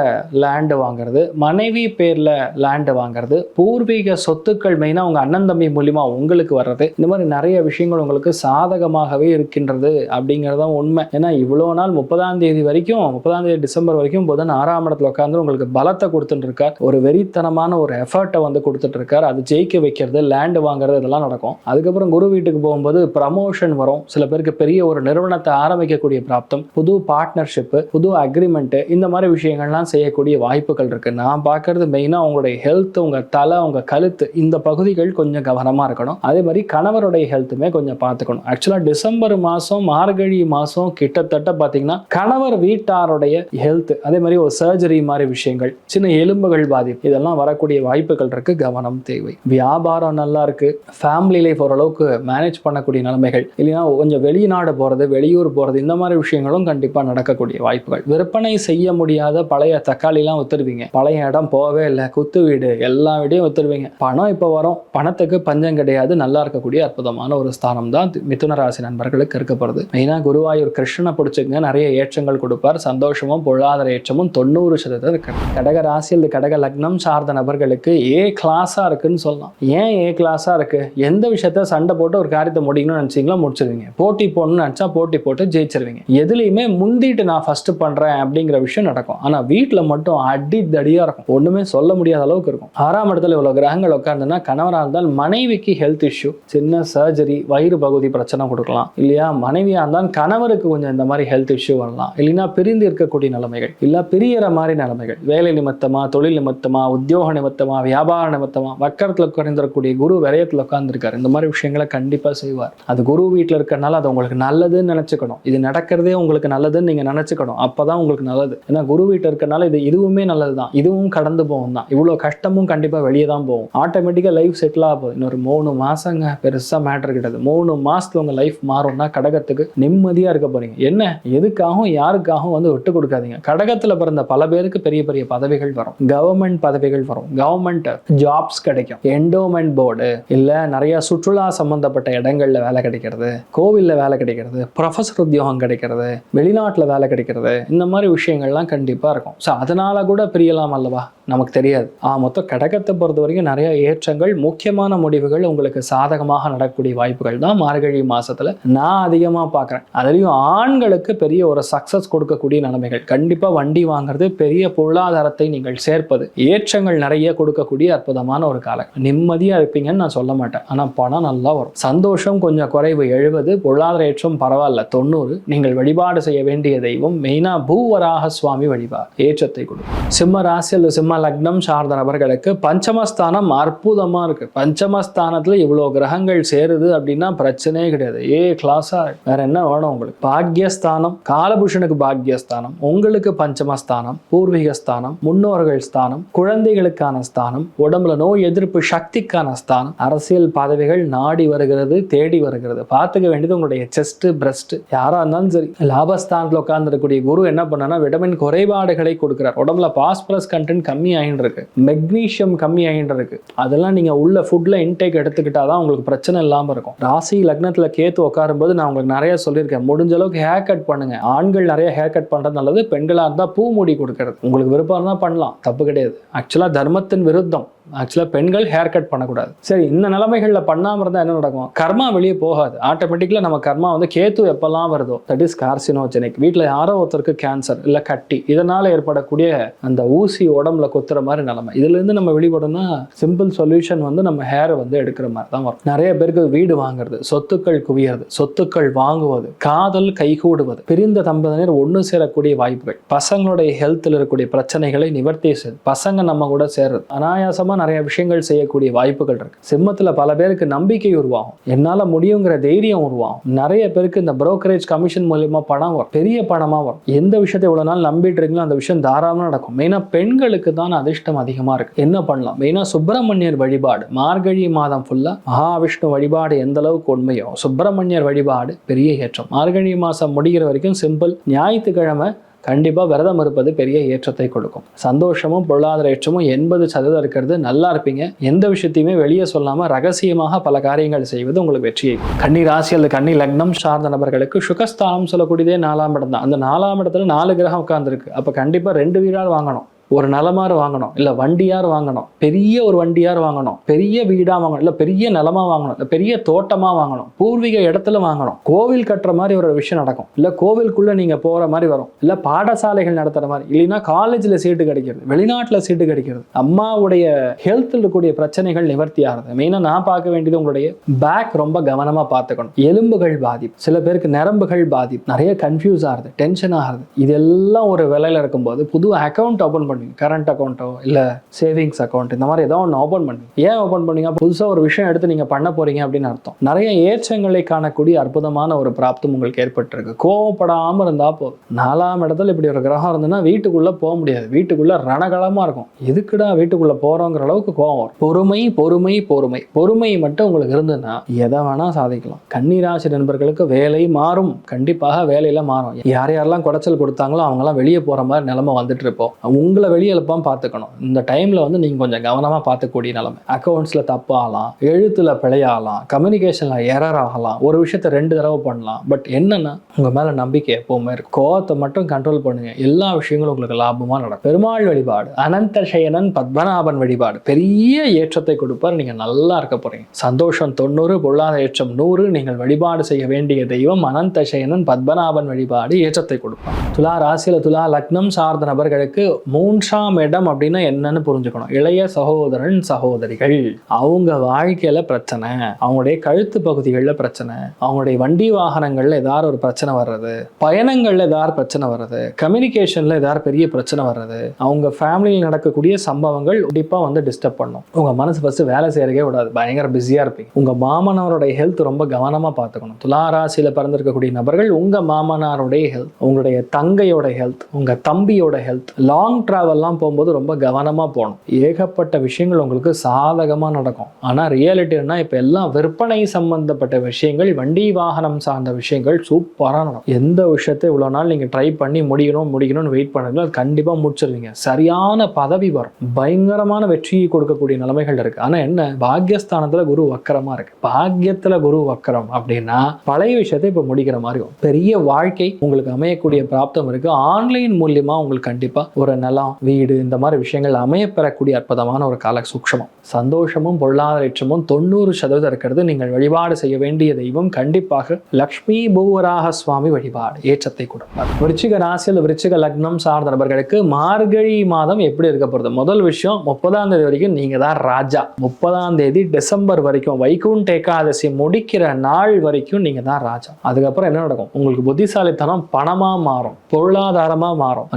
A: லேண்டு வாங்குறது, மனைவி பேர்ல லேண்டு வாங்குறது, பூர்வீக சொத்துக்கள் மெயினா உங்க அண்ணன் தம்பி மூலியமா உங்களுக்கு வர்றது, இந்த மாதிரி நிறைய விஷயங்கள் உங்களுக்கு சாதகமாகவே இருக்கின்றது அப்படிங்கிறதான் உண்மை. ஏன்னா இவ்வளோ நாள் 30ஆம் தேதி வரைக்கும், 30ஆம் தேதி டிசம்பர் வரைக்கும் புதன் 6ஆம் இடத்துல உட்காந்து உங்களுக்கு பலத்தை கொடுத்துட்டு இருக்கார். ஒரு வெறித்தனமான ஒரு எஃபர்ட்டை கொடுத்துட்டு இருக்கார். அது ஜெயிக்க வைக்கிறது, லேண்டு வாங்குறது, இதெல்லாம் நடக்கும். அதுக்கப்புறம் குரு வீட்டுக்கு போகும்போது ப்ரமோஷன் வரும். சில பேருக்கு பெரிய ஒரு நிறுவனத்தை ஆரம்பிக்கக்கூடிய பிராப்தம், புது பார்ட்னர்ஷிப், புது அக்ரிமெண்ட், இந்த மாதிரி விஷயங்கள்லாம் செய்யக்கூடிய வாய்ப்புகள் இருக்கு. நான் பார்க்கறது மெயினா உங்களுடைய ஹெல்த், உங்க தலை, உங்க கழுத்து, இந்த பகுதிகள் கொஞ்சம் கவனமா இருக்கணும். அதே மாதிரி கணவருடைய ஹெல்த்துமே கொஞ்சம் பார்த்துக்கணும். ஆக்சுவலா டிசம்பர் மாசம், மார்கழி மாசம் கிட்டத்தட்ட பாத்தீங்கன்னா கணவர் வீட்டாருடைய ஹெல்த், அதே மாதிரி ஒரு சர்ஜரி மாதிரி விஷயங்கள், சின்ன எலும்புகள் பாதிப்பு, இதெல்லாம் வரக்கூடிய வாய்ப்புகள் இருக்கு. கவனம் தேவை. வியாபாரம் நல்லா இருக்கு. ஃபேமிலி லைஃப் ஓரளவுக்கு மேனேஜ் பண்ணக்கூடிய நிலைமைகள், இல்லைன்னா கொஞ்சம் வெளிநாடு போறது, வெளியூர் போறது, இந்த மாதிரி விஷயங்களும் கண்டிப்பாக நடக்கக்கூடிய வாய்ப்புகள். விற்பனை செய்ய முடியாத பழைய தக்காளிலாம் வித்துருவீங்க, பழைய இடம் போகவே இல்லை, குத்து வீடு எல்லா வீடையும் வித்துருவீங்க, பணம் இப்போ வரும், பணத்துக்கு பஞ்சம் கிடையாது, நல்லா இருக்கக்கூடிய அற்புதமான ஒரு ஸ்தானம் தான் மிதுன ராசி நண்பர்களுக்கு இருக்கப்படுது. மெயினாக குருவாயூர் கிருஷ்ணனை பிடிச்சிங்க, நிறைய ஏற்றங்கள் கொடுப்பார், சந்தோஷமும் பொருளாதார ஏற்றமும் 90% இருக்கு. கடக ராசி அல்லது கடக லக்னம் சார்ந்த நபர்களுக்கு ஏ கிளாஸா இருக்குன்னு சொல்லலாம். ஏன் ஏ கிளாஸா இருக்கு? எந்த விஷயத்த சண்டை போட்டு ஒரு காரியத்தை முடிக்கணும்னு நினைச்சீங்களா முடிச்சிருவீங்க, போட்டி போடணும்னு நினைச்சா போட்டி போட்டு ஜெயிச்சிருவீங்க, எதுலையுமே முந்திட்டு நான் ஃபர்ஸ்ட் பண்றேன் அப்படிங்கிற விஷயம் நடக்கும். ஆனா வீட்டுல மட்டும் அடி தடியா இருக்கும், ஒண்ணுமே சொல்ல முடியாத அளவுக்கு இருக்கும். 6ஆம் இடத்துல இவ்வளவு கிரகங்கள் உட்கார்ந்துன்னா கணவராக இருந்தால் மனைவிக்கு ஹெல்த் இஷ்யூ, சின்ன சர்ஜரி, வயிறு பகுதி பிரச்சனை கொடுக்கலாம் இல்லையா. மனைவியா இருந்தால் கணவருக்கு கொஞ்சம் இந்த மாதிரி ஹெல்த் இஷ்யூ வரலாம், இல்லைன்னா பிரிந்து இருக்கக்கூடிய நிலைமைகள், இல்ல பிரியற மாதிரி நிலைமைகள், வேலை நிமித்தமா, தொழில் நிமித்தமா, உத்தியோக நிமித்தமா, வியாபார நிமித்தமா. வக்கரத்துல உட்கார்ந்திருக்கக்கூடிய குரு விரயத்துல உட்கார்ந்துருக்காரு, இந்த மாதிரி விஷயங்களை கண்டிப்பா செய்வார். அது குரு வீட்டில் இருக்கிறனால அது உங்களுக்கு நல்லதுன்னு நினைச்சுக்கணும், இது நடக்கிறதே உங்களுக்கு நல்லதுன்னு நீங்க நினைச்சுக்கணும், அப்பதான் உங்களுக்கு நல்லது. ஏன்னா குரு வீட்டில் இருக்கிறனால இதுவுமே நல்லதுதான், இதுவும் கடந்து போகும் தான், இவ்வளவு கஷ்டமும் கண்டிப்பா வெளியே தான் போகும், ஆட்டோமேட்டிக்கா லைஃப் செட்டில் ஆகும். இன்னொரு 3 மாசங்க பெருசா மேட்டர் கிடையாது, 3 மாசத்துல உங்க லைஃப் மாறும்னா கடகத்துக்கு நிம்மதியா இருக்க போறீங்க. என்ன எதுக்காகவும் யாருக்காகவும் வந்து விட்டு கொடுக்காதீங்க. கடகத்துல பிறந்த பல பேருக்கு பெரிய பெரிய பதவிகள் வரும், கவர்மெண்ட் பதவிகள் வரும், கவர்மெண்ட் ஜாப்ஸ் கிடைக்கும், என்டோமெண்ட் போர்டு இல்ல நிறைய சுற்றுலா சம்பந்தப்பட்ட இடங்கள்ல வேலை கிடைக்கிறது, கோவில்ல வேலை கிடைக்கிறது, ப்ரொஃபஸர் உத்தியோகம் கிடைக்கிறது, வெளிநாட்டுல வேலை கிடைக்கிறது, இந்த மாதிரி விஷயங்கள்லாம் கண்டிப்பா இருக்கும். ஸோ அதனால கூட பிரியலாம் அல்லவா, நமக்கு தெரியாது. மொத்தம் கடகத்தை பொறுத்த வரைக்கும் நிறைய ஏற்றங்கள், முக்கியமான முடிவுகள் உங்களுக்கு சாதகமாக நடக்கக்கூடிய வாய்ப்புகள் தான் மார்கழி மாசத்துல நான் அதிகமா பார்க்குறேன். அதுலயும் ஆண்களுக்கு பெரிய ஒரு சக்சஸ் கொடுக்கக்கூடிய நிலைமைகள், கண்டிப்பா வண்டி வாங்குறது, பெரிய பொருளாதாரத்தை நீங்கள் சேர்ப்பது, ஏற்றங்கள் நிறைய கொடுக்கக்கூடிய அற்புதமான ஒரு காலம். நிம்மதியா இருப்பீங்கன்னு நான் சொல்ல மாட்டேன், ஆனா பணம் நல்லா வரும். சந்தோஷம் கொஞ்சம் குறைவு 70, பொருளாதார ஏற்றம் பரவாயில்ல 90. நீங்கள் வழிபாடு செய்ய வேண்டிய தெய்வம் மெயினா பூவராக சுவாமி வழிபாடு ஏற்றத்தை கொடுக்கும். சிம்ம ராசி அல்லது சிம்ம லக்னம் சார்ந்த நபர்களுக்கு பஞ்சமஸ்தானம் அற்புதமா இருக்கு. பஞ்சமஸ்தானத்துல இவ்வளவு கிரகங்கள் சேருது அப்படின்னா பிரச்சனையே கிடையாது, ஏ கிளாஸா. வேற என்ன வேணும் உங்களுக்கு? பாக்யஸ்தானம், காலபுருஷனுக்கு பாக்யஸ்தானம், உங்களுக்கு பஞ்சமஸ்தானம், பூர்வீக ஸ்தானம், முன்னோர்கள் ஸ்தானம், குழந்தைகளுக்கான ஸ்தானம், உடம்புல நோய் எதிர்ப்பு சக்திக்கான ஸ்தானம், அரசியல் பதவிகள் நாடி வருகிறது, தேடி வருகிறது. பார்த்துக்க வேண்டியது உங்களுடைய செஸ்ட், பிரஸ்ட், யாரா இருந்தாலும் சரி. லாபஸ்தானத்தில் உட்கார்ந்துருக்கக்கூடிய குரு என்ன பண்ணா விட்டமின் குறைபாடுகளை கொடுக்கிறார். உடம்புல பாஸ்பரஸ் கண்டென்ட் கம்மி ஆகிட்டு இருக்கு, மெக்னீசியம் கம்மி ஆகிட்டு இருக்கு. அதெல்லாம் நீங்க உள்ள ஃபுட்ல இன்டேக் எடுத்துக்கிட்டாதான் உங்களுக்கு பிரச்சனை இல்லாம இருக்கும். ராசி லக்னத்துல கேத்து உட்காரும் போது நான் உங்களுக்கு நிறைய சொல்லியிருக்கேன், முடிஞ்ச அளவுக்கு ஹேர் கட் பண்ணுங்க. ஆண்கள் நிறைய ஹேர் கட் பண்றது நல்லது, பெண்களா இருந்தா பூ மூடி கொடுக்கறது உங்களுக்கு விருப்பம் இருந்தா பண்ணலாம், தப்பு கிடையாது. ஆக்சுவலா தர்மத்தின் விருத்தம். ஆக்சுவலாக பெண்கள் ஹேர் கட் பண்ணக்கூடாது. சரி, இந்த நிலைமைகளில் பண்ணாமல் இருந்தால் என்ன நடக்கும்? கர்மா வெளியே போகாது. ஆட்டோமேட்டிக்கலாக நம்ம கர்மா வந்து கேத்து எப்பெல்லாம் வருதோ, தட் இஸ் கார்சினோஜெனிக். வீட்டில் யாரோ ஒருத்தருக்கு கேன்சர் இல்லை கட்டி, இதனால் ஏற்படக்கூடிய அந்த ஊசி உடம்புல கொத்துற மாதிரி நிலைமை. இதுலேருந்து நம்ம வெளிப்படணும்னா சிம்பிள் சொல்யூஷன் வந்து நம்ம ஹேரை வந்து எடுக்கிற மாதிரி தான் வரும். நிறைய பேருக்கு வீடு வாங்குறது, சொத்துக்கள் குவியறது, சொத்துக்கள் வாங்குவது, காதல் கைகூடுவது, பிரிந்த தம்பதியினர் ஒன்று சேரக்கூடிய வாய்ப்புகள், பசங்களுடைய ஹெல்த்தில் இருக்கக்கூடிய பிரச்சனைகளை நிவர்த்தி செய்து பசங்க நம்ம கூட சேர்றது, அனாயாசமா நிறைய விஷயங்கள் செய்யக்கூடிய வாய்ப்புகள் இருக்கு. சிம்மத்துல பல பேருக்கு நம்பிக்கை உருவாகும், என்னால முடியுங்கிற தைரியம் உருவாகும். நிறைய பேருக்கு இந்த புரோக்கரேஜ் கமிஷன் மூலமா பணம் வரும், பெரிய பணமா வரும். எந்த விஷயத்தை இவ்வளவு நாள் நம்பிட்டு இருக்கீங்களோ அந்த விஷயம் தாராளமா நடக்கும். மெயினா பெண்களுக்கு தான் அதிர்ஷ்டம் அதிகமா இருக்கு. என்ன பண்ணலாம்? மெயினா சுப்பிரமணியர் வழிபாடு, மார்கழி மாதம் ஃபுல்லா மகாவிஷ்ணு வழிபாடு எந்த அளவுக்கு உண்மையோ சுப்பிரமணியர் வழிபாடு பெரிய ஏற்றம். மார்கழி மாசம் முடிகிற வரைக்கும் சிம்பிள், ஞாயிற்றுக்கிழமை கண்டிப்பா விரதம் இருப்பது பெரிய ஏற்றத்தை கொடுக்கும். சந்தோஷமும் பொருளாதார ஏற்றமும் 80% இருக்கிறது. நல்லா இருப்பீங்க. எந்த விஷயத்தையுமே வெளியே சொல்லாம ரகசியமாக பல காரியங்கள் செய்வது உங்களுக்கு வெற்றியை. கன்னி ராசி அல்லது கன்னி லக்னம் சார்ந்த நபர்களுக்கு சுகஸ்தானம் சொல்லக்கூடியதே 4ஆம் இடம் தான். அந்த 4ஆம் இடத்துல 4 கிரகம் உட்கார்ந்துருக்கு. அப்ப கண்டிப்பா 2 வீடார் வாங்கணும், ஒரு நிலமாறு வாங்கணும், இல்லை வண்டியார் வாங்கணும், பெரிய ஒரு வண்டியார் வாங்கணும், பெரிய வீடா வாங்கணும், இல்லை பெரிய நிலமா வாங்கணும், இல்லை பெரிய தோட்டமா வாங்கணும், பூர்வீக இடத்துல வாங்கணும், கோவில் கட்டுற மாதிரி ஒரு விஷயம் நடக்கும், இல்லை கோவிலுக்குள்ள நீங்க போற மாதிரி வரும், இல்லை பாடசாலைகள் நடத்துற மாதிரி, இல்லைன்னா காலேஜ்ல சீட்டு கிடைக்கிறது, வெளிநாட்டுல சீட்டு கிடைக்கிறது, அம்மாவுடைய ஹெல்த்தில் இருக்கக்கூடிய பிரச்சனைகள் நிவர்த்தி ஆகுது. மெயினா நான் பார்க்க வேண்டியது உங்களுடைய பேக் ரொம்ப கவனமா பார்த்துக்கணும். எலும்புகள் பாதிப்பு, சில பேருக்கு நரம்புகள் பாதிப்பு, நிறைய கன்ஃபியூஸ் ஆகுது, டென்ஷன் ஆகுது. இதெல்லாம் ஒரு வேலையில இருக்கும்போது புது அக்கௌண்ட் ஓபன் பண்ணுவீங்க. கரண்ட் அக்கௌண்ட்டோ இல்லை சேவிங்ஸ் அக்கௌண்ட் இந்த மாதிரி ஏதோ ஒன்று ஓப்பன் பண்ணுவீங்க. ஏன் ஓப்பன் பண்ணுவீங்க? புதுசாக ஒரு விஷயம் எடுத்து நீங்கள் பண்ண போகிறீங்க அப்படின்னு அர்த்தம். நிறைய ஏற்றங்களை காணக்கூடிய அற்புதமான ஒரு பிராப்தம் உங்களுக்கு ஏற்பட்டிருக்கு. கோவப்படாமல் இருந்தால் போதும். 4ஆம் இடத்துல இப்படி ஒரு கிரகம் இருந்ததுன்னா வீட்டுக்குள்ளே போக முடியாது. வீட்டுக்குள்ளே ரணகலமாக இருக்கும். எதுக்குடா வீட்டுக்குள்ளே போகிறோங்கிற அளவுக்கு கோவம் வரும். பொறுமை பொறுமை பொறுமை பொறுமை மட்டும் உங்களுக்கு இருந்ததுன்னா எதை வேணால் சாதிக்கலாம். கன்னிராசி நண்பர்களுக்கு வேலை மாறும். கண்டிப்பாக வேலையில் மாறும். யார் யாரெல்லாம் குடைச்சல் கொடுத்தாங்களோ அவங்களாம் வெளியே போகிற மாதிரி நிலைமை வந்துட்டு இருப்போம். உங்களை வெளியே எழுப்பாம பார்த்துக்கணும். இந்த டைமில் வந்து நீங்கள் கொஞ்சம் கவனமாக பார்த்துக்கூடிய நிலைமை. அக்கௌண்ட்ஸில் தப்பு ஆகலாம், எழுத்தில் பிழையாகலாம், கம்யூனிகேஷனில் எரர் ஆகலாம், ஒரு விஷயத்தை 2 தடவை பண்ணலாம். பட் என்னன்னா உங்கள் மேலே நம்பிக்கை எப்பவுமே இருக்கும். கோவத்தை மட்டும் கண்ட்ரோல் பண்ணுங்க. எல்லா விஷயங்களும் உங்களுக்கு லாபமாக நடக்கும். பெருமாள் வழிபாடு, அனந்த சயனன் பத்மநாபன் வழிபாடு பெரிய ஏற்றத்தை கொடுப்பார். நீங்கள் நல்லா இருக்க போறீங்க. சந்தோஷம் 90, பொருளாதார ஏற்றம் 100. நீங்கள் வழிபாடு செய்ய வேண்டிய தெய்வம் அனந்த சயனன் பத்மநாபன் வழிபாடு ஏற்றத்தை கொடுப்பார். துலா ராசியில் துலா லக்னம் சார்ந்த நபர்களுக்கு 3ஆம் இடம் அப்படின்னா என்னன்னு புரிஞ்சுக்கணும். இளைய சகோதரன் சகோதரிகள் அவங்க வாழ்க்கையில பிரச்சனை, அவங்களுடைய கழுத்து பகுதிகளில் பிரச்சனை, அவங்களுடைய வண்டி வாகனங்கள்ல ஏதாவது ஒரு பிரச்சனை வர்றது, பயணங்கள்ல ஏதாவது பிரச்சனை வர்றது, கம்யூனிகேஷன்ல ஏதாவது பெரிய பிரச்சனை வர்றது, அவங்க ஃபேமிலியில் நடக்கக்கூடிய சம்பவங்கள் கண்டிப்பா வந்து டிஸ்டர்ப் பண்ணும். உங்க மனசு ஃபர்ஸ்ட் வேலை செய்யறதே விடாது. பயங்கர பிஸியா இருப்பீங்க. உங்க மாமனாருடைய ஹெல்த் ரொம்ப கவனமா பார்த்துக்கணும். துலா ராசியில பிறந்திருக்கக்கூடிய நபர்கள் உங்க மாமனாருடைய ஹெல்த், உங்களுடைய தங்கையோட ஹெல்த், உங்க தம்பியோட ஹெல்த், லாங் டிராவல்லாம் போகும்போது ரொம்ப கவனமா போகணும். ஏகப்பட்ட விஷயங்கள் உங்களுக்கு சாதகமா நடக்கும். ஆனா ரியாலிட்டின்னா இப்ப எல்லாம் விற்பனை சம்பந்தப்பட்ட விஷயங்கள், வண்டி வாகனம் சார்ந்த விஷயங்கள் சூப்பரா நடக்கும். எந்த விஷயத்தை இவ்வளவு நாள் நீங்க ட்ரை பண்ணி முடிக்கணும்னு வெயிட் பண்ணுறீங்களோ அது கண்டிப்பா முடிச்சிருவீங்க. சரியான பதவி வரும். பயங்கரமான வெற்றியை கொடுக்கக்கூடிய நிலைமைகள் இருக்கு. ஆனா என்ன, பாக்யஸ்தானத்துல குரு வக்கரமா இருக்கு. பாக்யத்துல குரு வக்கரம் அப்படின்னா பழைய விஷயத்தை இப்ப முடிக்கிற மாதிரி பெரிய வாழ்க்கை உங்களுக்கு அமையக்கூடிய பிராப்தம் இருக்கு. ஆன்லைன் மூலியமா உங்களுக்கு கண்டிப்பா ஒரு நிலம், வீடு இந்த மாதிரி விஷயங்கள் அமைய பெறக்கூடிய அற்புதமான ஒரு கால சூக்ஷமம். சந்தோஷமும் பொருளாதார ஏற்றமும் 90% இருக்கிறது. நீங்கள் வழிபாடு செய்ய வேண்டிய தெய்வம் கண்டிப்பாக லக்ஷ்மி பூவராக சுவாமி வழிபாடு ஏற்றத்தை கொடுப்பார். விருச்சிக ராசியில் விருச்சிக லக்னம் சார்ந்த நபர்களுக்கு மார்கழி மாதம் எப்படி இருக்க போறது? முதல் விஷயம், 30ஆம் தேதி வரைக்கும் நீங்க தான் ராஜா. 30ஆம் தேதி டிசம்பர் வரைக்கும் வைகுண்ட ஏகாதசி முடிக்கிற நாள் வரைக்கும் நீங்க தான் ராஜா. அதுக்கப்புறம் என்ன நடக்கும்? உங்களுக்கு புத்திசாலித்தனம் பணமா மாறும், பொருளாதாரமா மாறும்,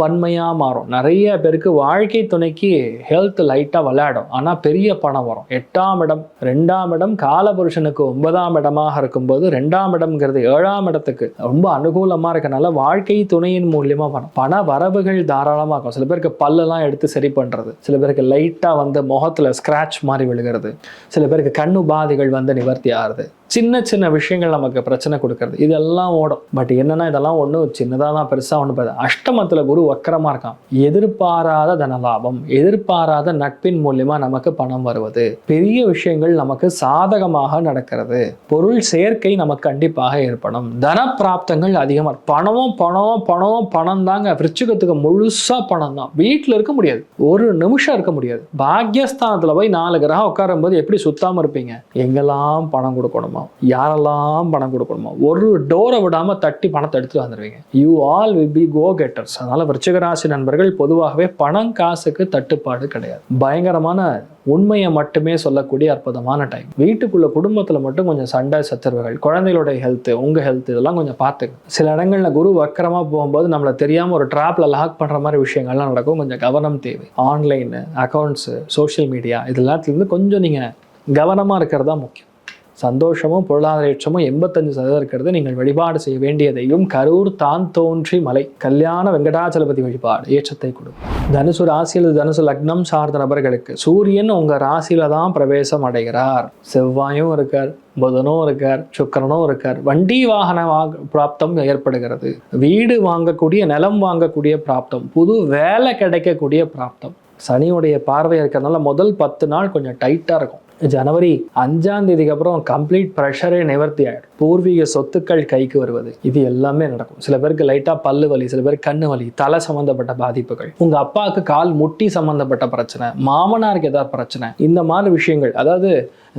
A: வன்மையா மாறும். நிறைய பேருக்கு வாழ்க்கை துணைக்கு ஹெல்த் லைட்டா விளையாடும். ஆனா பெரிய பணம் வரும். 8ஆம் இடம் 2ஆம் இடம் காலபுருஷனுக்கு 9ஆம் இடமாக இருக்கும்போது 2ஆம் இடம்ங்கிறது 7ஆம் இடத்துக்கு ரொம்ப அனுகூலமா இருக்கனால வாழ்க்கை துணையின் மூலியமா பண வரவுகள் தாராளமாக இருக்கும். சில பேருக்கு பல்லெல்லாம் எடுத்து சரி பண்றது, சில பேருக்கு லைட்டா வந்து முகத்துல ஸ்கிராட்ச் மாதிரி விழுகிறது, சில பேருக்கு கண்ணு பாதிகள் வந்து நிவர்த்தி ஆகுது. சின்ன சின்ன விஷயங்கள் நமக்கு பிரச்சனை கொடுக்கறது இதெல்லாம் ஓடும். பட் என்னன்னா இதெல்லாம் ஒன்றும் சின்னதாக தான் பெருசாக ஒன்று. அஷ்டமத்தில் குரு வக்கரமாக இருக்கான். எதிர்பாராத தனலாபம், எதிர்பாராத நட்பின் மூலியமா நமக்கு பணம் வருவது, பெரிய விஷயங்கள் நமக்கு சாதகமாக நடக்கிறது, பொருள் சேர்க்கை நமக்கு கண்டிப்பாக ஏற்படும், தன பிராப்தங்கள் அதிகமாக. பணம் தாங்க. விருச்சிகத்துக்கு முழுசா பணம் தான். வீட்டில் இருக்க முடியாது, ஒரு நிமிஷம் இருக்க முடியாது. பாக்யஸ்தானத்தில் போய் 4 கிரகம் உட்காரும் போது எப்படி சுத்தாம இருப்பீங்க? எங்கெல்லாம் பணம் கொடுக்கணும், யாரெல்லாம் பணம் கொடுக்கணுமோ ஒரு டோரை விடாம தட்டி பணத்தை எடுத்துட்டு வந்துடுவீங்க. You all will be go getters. அதனால விருச்சிக ராசி நண்பர்கள் பொதுவாகவே பணம் காசுக்கு தட்டுப்பாடு கிடையாது. பயங்கரமான உண்மையை மட்டுமே சொல்லக்கூடிய அற்புதமான டைம். வீட்டுக்குள்ள குடும்பத்துல மட்டும் கொஞ்சம் சண்டை சச்சரவுகள், குழந்தைகளுடைய ஹெல்த், உங்க ஹெல்த் இதெல்லாம் கொஞ்சம் பார்த்துங்க. சில இடங்கள்ல குரு வக்கரமா போகும்போது நம்மள தெரியாம ஒரு டிராப்ல லாக் பண்ற மாதிரி விஷயங்கள்லாம் நடக்கும். கொஞ்சம் கவனம் தேவை. ஆன்லைன் அக்கௌண்ட்ஸ், சோஷியல் மீடியா இதெல்லாத்துலேருந்து கொஞ்சம் நீங்க கவனமா இருக்கிறதா முக்கியம். சந்தோஷமும் பொருளாதார ஏற்றமும் 85% இருக்கிறது. நீங்கள் வழிபாடு செய்ய வேண்டிய தெய்வம் கரூர் தான் தோன்றி மலை கல்யாண வெங்கடாச்சலபதி வழிபாடு ஏற்றத்தை கொடுக்கும். தனுசு ராசியில் தனுசு லக்னம் சார்ந்த நபர்களுக்கு சூரியன் உங்க ராசியில தான் பிரவேசம் அடைகிறார். செவ்வாயும் இருக்கார், புதனும் இருக்கார், சுக்கிரனும் இருக்கார். வண்டி வாகன பிராப்தம் ஏற்படுகிறது. வீடு வாங்கக்கூடிய, நிலம் வாங்கக்கூடிய பிராப்தம், புது வேலை கிடைக்கக்கூடிய பிராப்தம். சனியுடைய பார்வை இருக்கிறதுனால முதல் 10 நாள் கொஞ்சம் டைட்டா இருக்கும். ஜனவரி 5ஆம் தேதிக்கு அப்புறம் கம்ப்ளீட் ப்ரெஷரே நிவர்த்தி ஆகிடும். பூர்வீக சொத்துக்கள் கைக்கு வருவது இது எல்லாமே நடக்கும். சில பேருக்கு லைட்டா பல்லு வலி, சில பேருக்கு கண்ணு வலி, தலை சம்பந்தப்பட்ட பாதிப்புகள், உங்க அப்பாவுக்கு கால் முட்டி சம்பந்தப்பட்ட பிரச்சனை, மாமனாருக்கு ஏதாவது பிரச்சனை, இந்த மாதிரி விஷயங்கள், அதாவது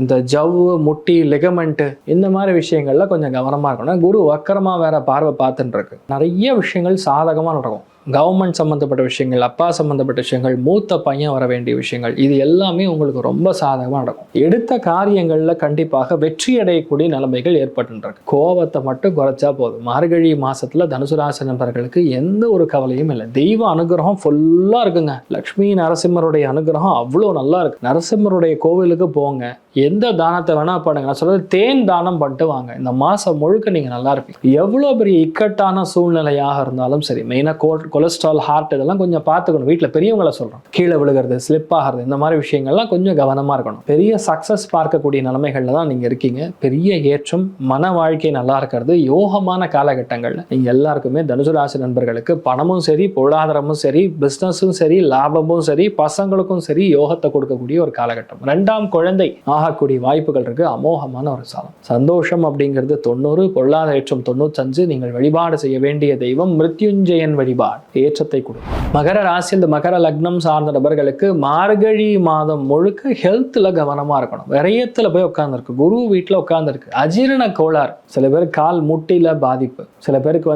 A: இந்த ஜவ்வு, முட்டி, லிகமெண்ட்டு இந்த மாதிரி விஷயங்கள்ல கொஞ்சம் கவனமா இருக்கணும். குரு வக்கரமா வேற பார்வை பார்த்துட்டு இருக்கு. நிறைய விஷயங்கள் சாதகமா நடக்கும். கவர்மெண்ட் சம்மந்தப்பட்ட விஷயங்கள், அப்பா சம்மந்தப்பட்ட விஷயங்கள், மூத்த பையன் வர வேண்டிய விஷயங்கள், இது எல்லாமே உங்களுக்கு ரொம்ப சாதகமாக நடக்கும். எடுத்த காரியங்களில் கண்டிப்பாக வெற்றி அடையக்கூடிய நிலைமைகள் ஏற்பட்டுருக்கு. கோபத்தை மட்டும் குறைச்சா போதும். மார்கழி மாசத்துல தனுசு ராசி நண்பர்களுக்கு எந்த ஒரு கவலையும் இல்லை. தெய்வ அனுகிரகம் ஃபுல்லா இருக்குங்க. லக்ஷ்மி நரசிம்மருடைய அனுகிரகம் அவ்வளோ நல்லா இருக்கு. நரசிம்மருடைய கோவிலுக்கு போங்க, எந்த தானத்தை வேணா பண்ணுங்க. நான் சொல்றது தேன் தானம் பண்ணிட்டு வாங்க. இந்த மாசம் முழுக்க நீங்க நல்லா இருப்பீங்க. எவ்வளோ பெரிய இக்கட்டான சூழ்நிலையாக இருந்தாலும் சரி, மெயினாக கொலஸ்ட்ரால், ஹார்ட் இதெல்லாம் கொஞ்சம் பார்த்துக்கணும். வீட்டில் பெரியவங்களை சொல்றோம், கீழே விழுகிறது, ஸ்லிப் ஆகிறது, இந்த மாதிரி விஷயங்கள்லாம் கொஞ்சம் கவனமா இருக்கணும். பெரிய சக்சஸ் பார்க்கக்கூடிய நிலைமைகள்ல தான் நீங்க இருக்கீங்க. பெரிய ஏற்றம், மன வாழ்க்கை நல்லா இருக்கிறது, யோகமான காலகட்டங்கள்ல நீங்க எல்லாருக்குமே தனுசு ராசி நண்பர்களுக்கு பணமும் சரி, பொருளாதாரமும் சரி, பிசினஸும் சரி, லாபமும் சரி, பசங்களுக்கும் சரி யோகத்தை கொடுக்கக்கூடிய ஒரு காலகட்டம். 2ஆம் குழந்தை ஆகக்கூடிய வாய்ப்புகள் இருக்கு. அமோகமான ஒரு சாலம். சந்தோஷம் அப்படிங்கிறது 90, பொருளாதார ஏற்றம் 95. நீங்கள் வழிபாடு செய்ய வேண்டிய தெய்வம் மிருத்யுஞ்சயன் வழிபாடு ஏற்றத்தை கொடுக்கும். மகர ராசி, இந்த மகர லக்னம் சார்ந்த நபர்களுக்கு மார்கழி மாதம் முழுக்க ஹெல்த்ல கவனமா இருக்கணும். விரயத்துல போய் உட்கார்ந்துருக்கு, குரு வீட்டுல உட்கார்ந்துருக்கு, அஜீரண கோளாறு, சில பேருக்கு கால் முட்டில பாதிப்பு, சில பேருக்கு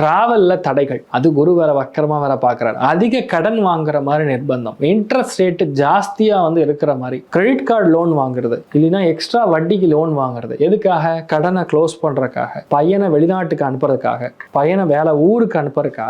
A: டிராவல்ல தடைகள், அது குரு வேற வக்கரமா வேற பாக்குறாரு. அதிக கடன் வாங்குற மாதிரி நிர்பந்தம், இன்ட்ரெஸ்ட் ரேட் ஜாஸ்தியா இருக்கிற மாதிரி, கிரெடிட் கார்டு லோன் வாங்குறது, இல்லைன்னா எக்ஸ்ட்ரா வட்டிக்கு லோன் வாங்குறது. எதுக்காக? கடனை க்ளோஸ் பண்றதுக்காக, பையனை வெளிநாட்டுக்கு அனுப்புறதுக்காக, பையனை வேலை ஊருக்கு அனுப்புறதுக்காக.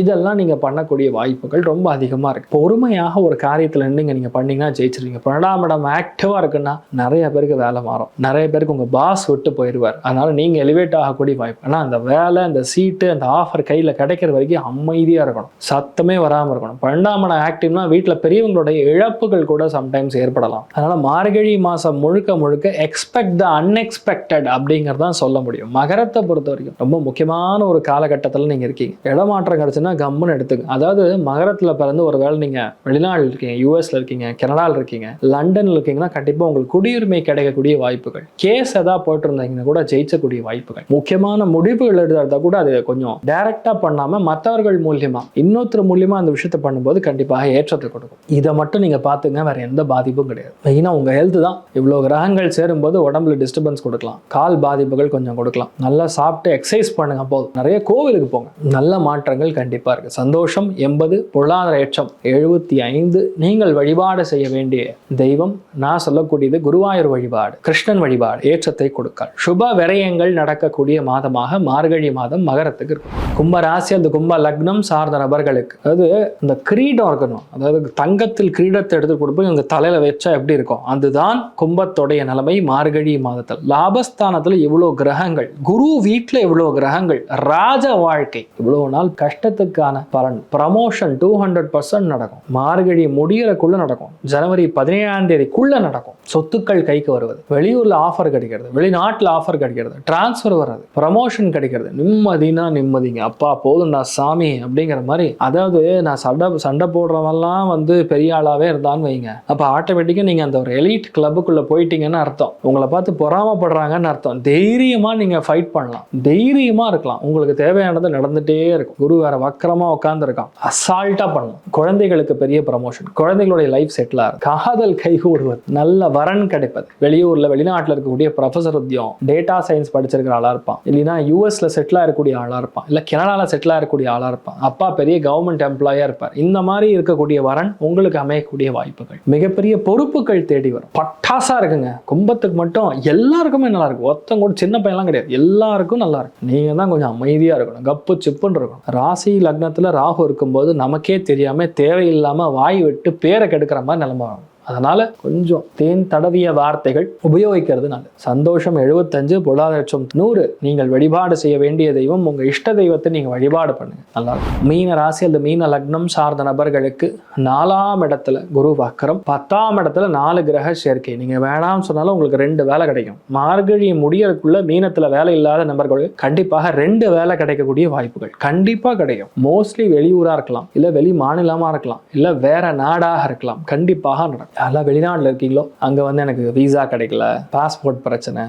A: இதெல்லாம் நீங்க பண்ணக்கூடிய வாய்ப்புகள் ரொம்ப அதிகமா இருக்கு. பொறுமையாக ஒரு காரியத்துல நீங்க பண்ணீங்கன்னா ஜெயிச்சிருவீங்க. 12ஆம் இடம் ஆக்டிவா இருக்குன்னா நிறைய பேருக்கு வேலை மாறும், நிறைய பேருக்கு உங்க பாஸ் விட்டு போயிடுவார். அதனால நீங்க எலிவேட் ஆகக்கூடிய வாய்ப்பு. ஆனா அந்த வேலை, அந்த சீட்டு, அந்த ஆஃபர் கையில கிடைக்கிற வரைக்கும் அமைதியா இருக்கணும், சத்தமே வராம இருக்கணும். 12ஆம் இடம் ஆக்டிவ்னா வீட்டுல பெரியவங்களுடைய இழப்புகள் கூட சம்டைம்ஸ் ஏற்படலாம். அதனால மார்கழி மாசம் முழுக்க எக்ஸ்பெக்ட் த அன்எக்ஸ்பெக்டட் அப்படிங்கறதான் சொல்ல முடியும். மகரத்தை பொறுத்த வரைக்கும் ரொம்ப முக்கியமான ஒரு காலகட்டத்தில் நீங்க இருக்கீங்க. இடமாற்றம் கிடைச்சுன்னா கம்முன்னு எடுத்துங்க. அதாவது மகரத்துல பிறந்து ஒரு வேளை நீங்க வெளிநாடு இருக்கீங்க, யூஎஸ்ல இருக்கீங்க, கனடால இருக்கீங்க, லண்டன்ல இருக்கீங்கன்னா கண்டிப்பா உங்களுக்கு குடியுரிமை கிடைக்கக்கூடிய வாய்ப்புகள், கேஸ் ஏதாவது போட்டு இருந்தீங்கன்னா கூட ஜெயிச்சக்கூடிய வாய்ப்புகள், முக்கியமான முடிவுகள் எடுத்தா கூட அது கொஞ்சம் டைரக்டா பண்ணாம மற்றவர்கள் மூலியமா, இன்னொருத்தர் மூலியமா அந்த விஷயத்தை பண்ணும்போது கண்டிப்பாக ஏற்றத்தை கொடுக்கும். இதை மட்டும் நீங்க பாத்துங்க, வேற எந்த பாதிப்பும் கிடையாது. மெயினா உங்க ஹெல்த் தான். இவ்வளவு கிரகங்கள் சேரும்போது உடம்புல டிஸ்டர்பன்ஸ் கொடுக்கலாம், கால் பாதிப்புகள் கொஞ்சம் கொடுக்கலாம். நல்லா சாப்பிட்டு எக்ஸசைஸ் பண்ணுங்க, போதும். நிறைய கோவிலுக்கு போங்க, நல்ல மாற்றங்கள் கண்டிப்பா இருக்கு. சந்தோஷம் 80, பொருளாதார ஏற்றம் 75. நீங்கள் வழிபாடு செய்ய வேண்டிய தெய்வம் நான் சொல்லக்கூடியது குருவாயூர் வழிபாடு, கிருஷ்ணன் வழிபாடு ஏற்றத்தை கொடுக்கால். சுப விரயங்கள் நடக்கக்கூடிய மாதமாக மார்கழி மாதம் மகரத்துக்கு இருக்கும். கும்ப ராசி, அந்த கும்ப லக்னம் சார்ந்த நபர்களுக்கு, அதாவது இந்த கிரீடம் இருக்கணும், அதாவது தங்கத்தில் கிரீடத்தை எடுத்து கொடுப்போம், இவங்க தலையில வச்சா எப்படி இருக்கும், அதுதான் கும்பத்தோடைய நிலைமை. மார்கழி மாதத்தில் லாபஸ்தானத்துல இவ்வளவு கிரகங்கள், குரு வீட்டுல இவ்வளவு கிரகங்கள், ராஜ வாழ்க்கை, இவ்வளவு நாள் கஷ்டத்துக்கான பலன், ப்ரமோஷன் 200% நடக்கும். மார்கழி முடியறக்குள்ள நடக்கும், ஜனவரி 17ஆம் தேதிக்குள்ள நடக்கும். சொத்துக்கள் கைக்கு வருவது, வெளியூர்ல ஆஃபர் கிடைக்கிறது, வெளிநாட்டுல ஆஃபர் கிடைக்கிறது, டிரான்ஸ்பர் வர்றது, ப்ரமோஷன் கிடைக்கிறது, நிம்மதினா நிம்மதிங்க. அப்பா போதும் நான் சாமி அப்படிங்கிற மாதிரி. அதாவது நான் சண்டை போடுறவெல்லாம் பெரிய ஆளாவே இருந்தான்னு வைங்க, அப்ப ஆட்டோமேட்டிக்கா நீங்க அந்த ஒரு எலிட் கிளப்புக்குள்ள போயிட்டீங்கன்னு அர்த்தம். உங்களை பார்த்து பொறாமப்படுறாங்கன்னு அர்த்தம். தைரியமா நீங்க ஃபைட் பண்ணலாம், தைரியமா இருக்கலாம், உங்களுக்கு தேவையானது நடந்துட்டே இருக்கும். குரு வேற வக்கரமா உட்கார்ந்து இருக்கான், அசால்ட்டா பண்ணலாம். குழந்தைகளுக்கு பெரிய ப்ரமோஷன், குழந்தைகளுடைய லைஃப் செட்டில் ஆகுது, காதல் கைகூடுவது, நல்ல வரன் கிடைப்பது, வெளியூர்ல வெளிநாட்டுல இருக்கக்கூடிய ப்ரொஃபசர் உத்தியோகம், டேட்டா சயின்ஸ் படிச்சிருக்கிற ஆளா இருப்பான், இல்லைன்னா யூஎஸ்ல செட்டில் ஆகக்கூடிய ஆளா இருப்பான், இல்ல கனடால செட்டில் ஆகக்கூடிய ஆளா இருப்பான், அப்பா பெரிய கவர்மெண்ட் எம்ப்ளாயா இருப்பார். இந்த மாதிரி இருக்கக்கூடிய வரன் உங்களுக்கு அமையக்கூடிய வாய்ப்புகள், மிகப்பெரிய பொறுப்புகள் தேடி வரும். பட்டாசா இருக்குங்க. கும்பத்துக்கு மட்டும் எல்லாருக்குமே நல்லா இருக்கும். ஒருத்தங்க கூட சின்ன பையன்லாம் கிடையாது, எல்லாருக்கும் நல்லா இருக்கும். நீங்க தான் கொஞ்சம் அமைதியா இருக்கணும், கப்பு சிப்புன்னு இருக்கணும். ராசி லக்னத்துல ராகு இருக்கும்போது நமக்கே தெரியாம தேவையில்லாம வாய் விட்டு பேரை கெடுக்கிற மாதிரி நிலைமை வரும். அதனால கொஞ்சம் தேன் தடவிய வார்த்தைகள் உபயோகிக்கிறது நல்லது. சந்தோஷம் 75, பொருளாதாரம் 100. நீங்கள் வழிபாடு செய்ய வேண்டிய தெய்வம் உங்க இஷ்ட தெய்வத்தை நீங்க வழிபாடு பண்ணுங்க, நல்லா இருக்கும். மீன ராசி, அந்த மீன லக்னம் சார்ந்த நபர்களுக்கு 4ஆம் இடத்துல குரு வக்கரம், 10ஆம் இடத்துல 4 கிரக சேர்க்கை. நீங்க வேணாம்னு சொன்னாலும் உங்களுக்கு 2 வேலை கிடைக்கும். மார்கழி முடியறதுக்குள்ள மீனத்துல வேலை இல்லாத நபர்கள் கண்டிப்பாக 2 வேலை கிடைக்கக்கூடிய வாய்ப்புகள் கண்டிப்பா கிடைக்கும். மோஸ்ட்லி வெளியூரா இருக்கலாம், இல்ல வெளி மாநிலமா இருக்கலாம், இல்ல வேற நாடாக இருக்கலாம், கண்டிப்பாக நடக்கும். யாரெல்லாம் வெளிநாட்டில் இருக்கீங்களோ அங்கே வந்து எனக்கு விசா கிடைக்கல, பாஸ்போர்ட் பிரச்சனை,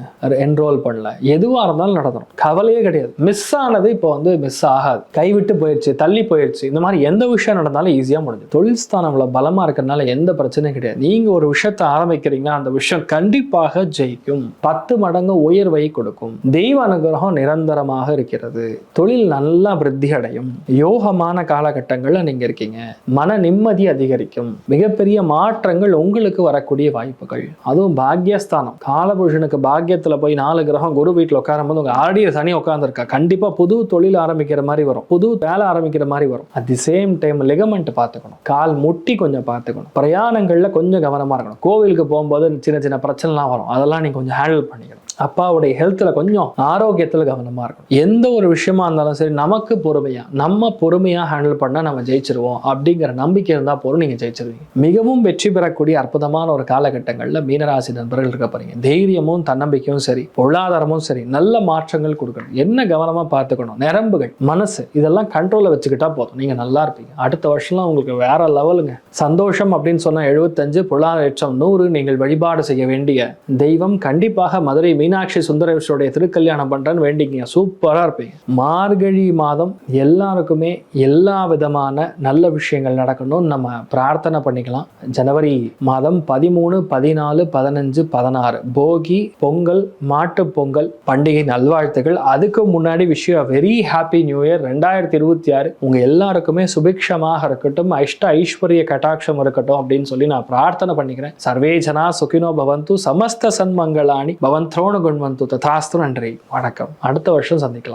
A: என்ரோல் பண்ணல, எதுவாக இருந்தாலும் நடந்துடும், கவலையே கிடையாது. மிஸ் ஆனது இப்போ வந்து மிஸ் ஆகாது, கைவிட்டு போயிடுச்சு, தள்ளி போயிடுச்சு, இந்த மாதிரி எந்த விஷயம் நடந்தாலும் ஈஸியாக முடிஞ்சு. தொழில் ஸ்தானம்ல பலமாக இருக்கிறதுனால எந்த பிரச்சனையும் கிடையாது. நீங்கள் ஒரு விஷயத்தை ஆரம்பிக்கிறீங்கன்னா அந்த விஷயம் கண்டிப்பாக ஜெயிக்கும், 10 மடங்கு உயர்வை கொடுக்கும். தெய்வ அனுகிரகம் நிரந்தரமாக இருக்கிறது. தொழில் நல்லா விருத்தி அடையும். யோகமான காலகட்டங்களில் நீங்கள் இருக்கீங்க. மன நிம்மதி அதிகரிக்கும். மிகப்பெரிய மாற்றங்கள் உங்களுக்கு வரக்கூடிய வாய்ப்புகள். அதுவும் பாக்யஸ்தானம், காலபுருஷனுக்கு பாக்யத்தில் போய் 4 கிரகம் குரு வீட்டில் உட்காரும் போது உங்க ஆடிய சனி உட்கார்ந்துருக்கா, கண்டிப்பா புது தொழில் ஆரம்பிக்கிற மாதிரி வரும், புது வேலை ஆரம்பிக்கிற மாதிரி வரும். At the same time ligament பார்த்துக்கணும், கால் முட்டி கொஞ்சம் பார்த்துக்கணும், பிரயாணங்கள்ல கொஞ்சம் கவனமா இருக்கணும். கோவிலுக்கு போகும்போது சின்ன சின்ன பிரச்சனைலாம் வரும், அதெல்லாம் நீங்க கொஞ்சம் ஹேண்டில் பண்ணிக்கணும். அப்பாவுடைய ஹெல்த்ல கொஞ்சம் ஆரோக்கியத்துல கவனமா இருக்கணும். எந்த ஒரு விஷயமா இருந்தாலும் சரி நமக்கு நம்ம பொறுமையா ஹேண்டில் பண்ணா நம்ம ஜெயிச்சிருவோம் அப்படிங்கிற நம்பிக்கை இருந்தா போதும், நீங்க ஜெயிச்சிருவீங்க. மிகவும் வெற்றி பெறக்கூடிய அற்புதமான ஒரு காலகட்டங்கள்ல மீனராசி நண்பர்கள் இருக்க போறீங்க. தைரியமும் தன்னம்பிக்கையும் சரி, பொருளாதாரமும் சரி, நல்ல மாற்றங்கள் கொடுக்கணும். என்ன கவனமா பார்த்துக்கணும், நரம்புகள், மனசு, இதெல்லாம் கண்ட்ரோல்ல வச்சுக்கிட்டா போதும், நீங்க நல்லா இருப்பீங்க. அடுத்த வருஷம்லாம் உங்களுக்கு வேற லெவலுங்க. சந்தோஷம் அப்படின்னு சொன்னா 75, பொருளாதாரம் 100. நீங்கள் வழிபாடு செய்ய வேண்டிய தெய்வம் கண்டிப்பாக மதுரை மீனாட்சி சுந்தரேஸ்வருடைய திருக்கல்யாணம் பண்றேன்னு வேண்டிங்க, சூப்பரா இருப்பீங்க. மார்கழி மாதம் எல்லாருக்குமே எல்லா விதமான நல்ல விஷயங்கள் நடக்கணும்னு நம்ம பிரார்த்தனை பண்ணிக்கலாம். ஜனவரி மாதம் 13, 14, 15, 16 போகி, பொங்கல், மாட்டு பொங்கல் பண்டிகை நல்வாழ்த்துக்கள். அதுக்கு முன்னாடி விஷயம் வெரி ஹாப்பி நியூ இயர் 2026. உங்க எல்லாருக்குமே சுபிக்ஷமாக இருக்கட்டும், அஷ்ட ஐஸ்வர்ய கட்டாட்சம் இருக்கட்டும் அப்படின்னு சொல்லி நான் பிரார்த்தனை பண்ணிக்கிறேன். சர்வே ஜனா சுகினோ பவந்து, சமஸ்த சன்மங்களானி பவந்தோணு குண்வந்து ததாஸ்து. நன்றி, வணக்கம். அடுத்த வருஷம் சந்திக்கலாம்.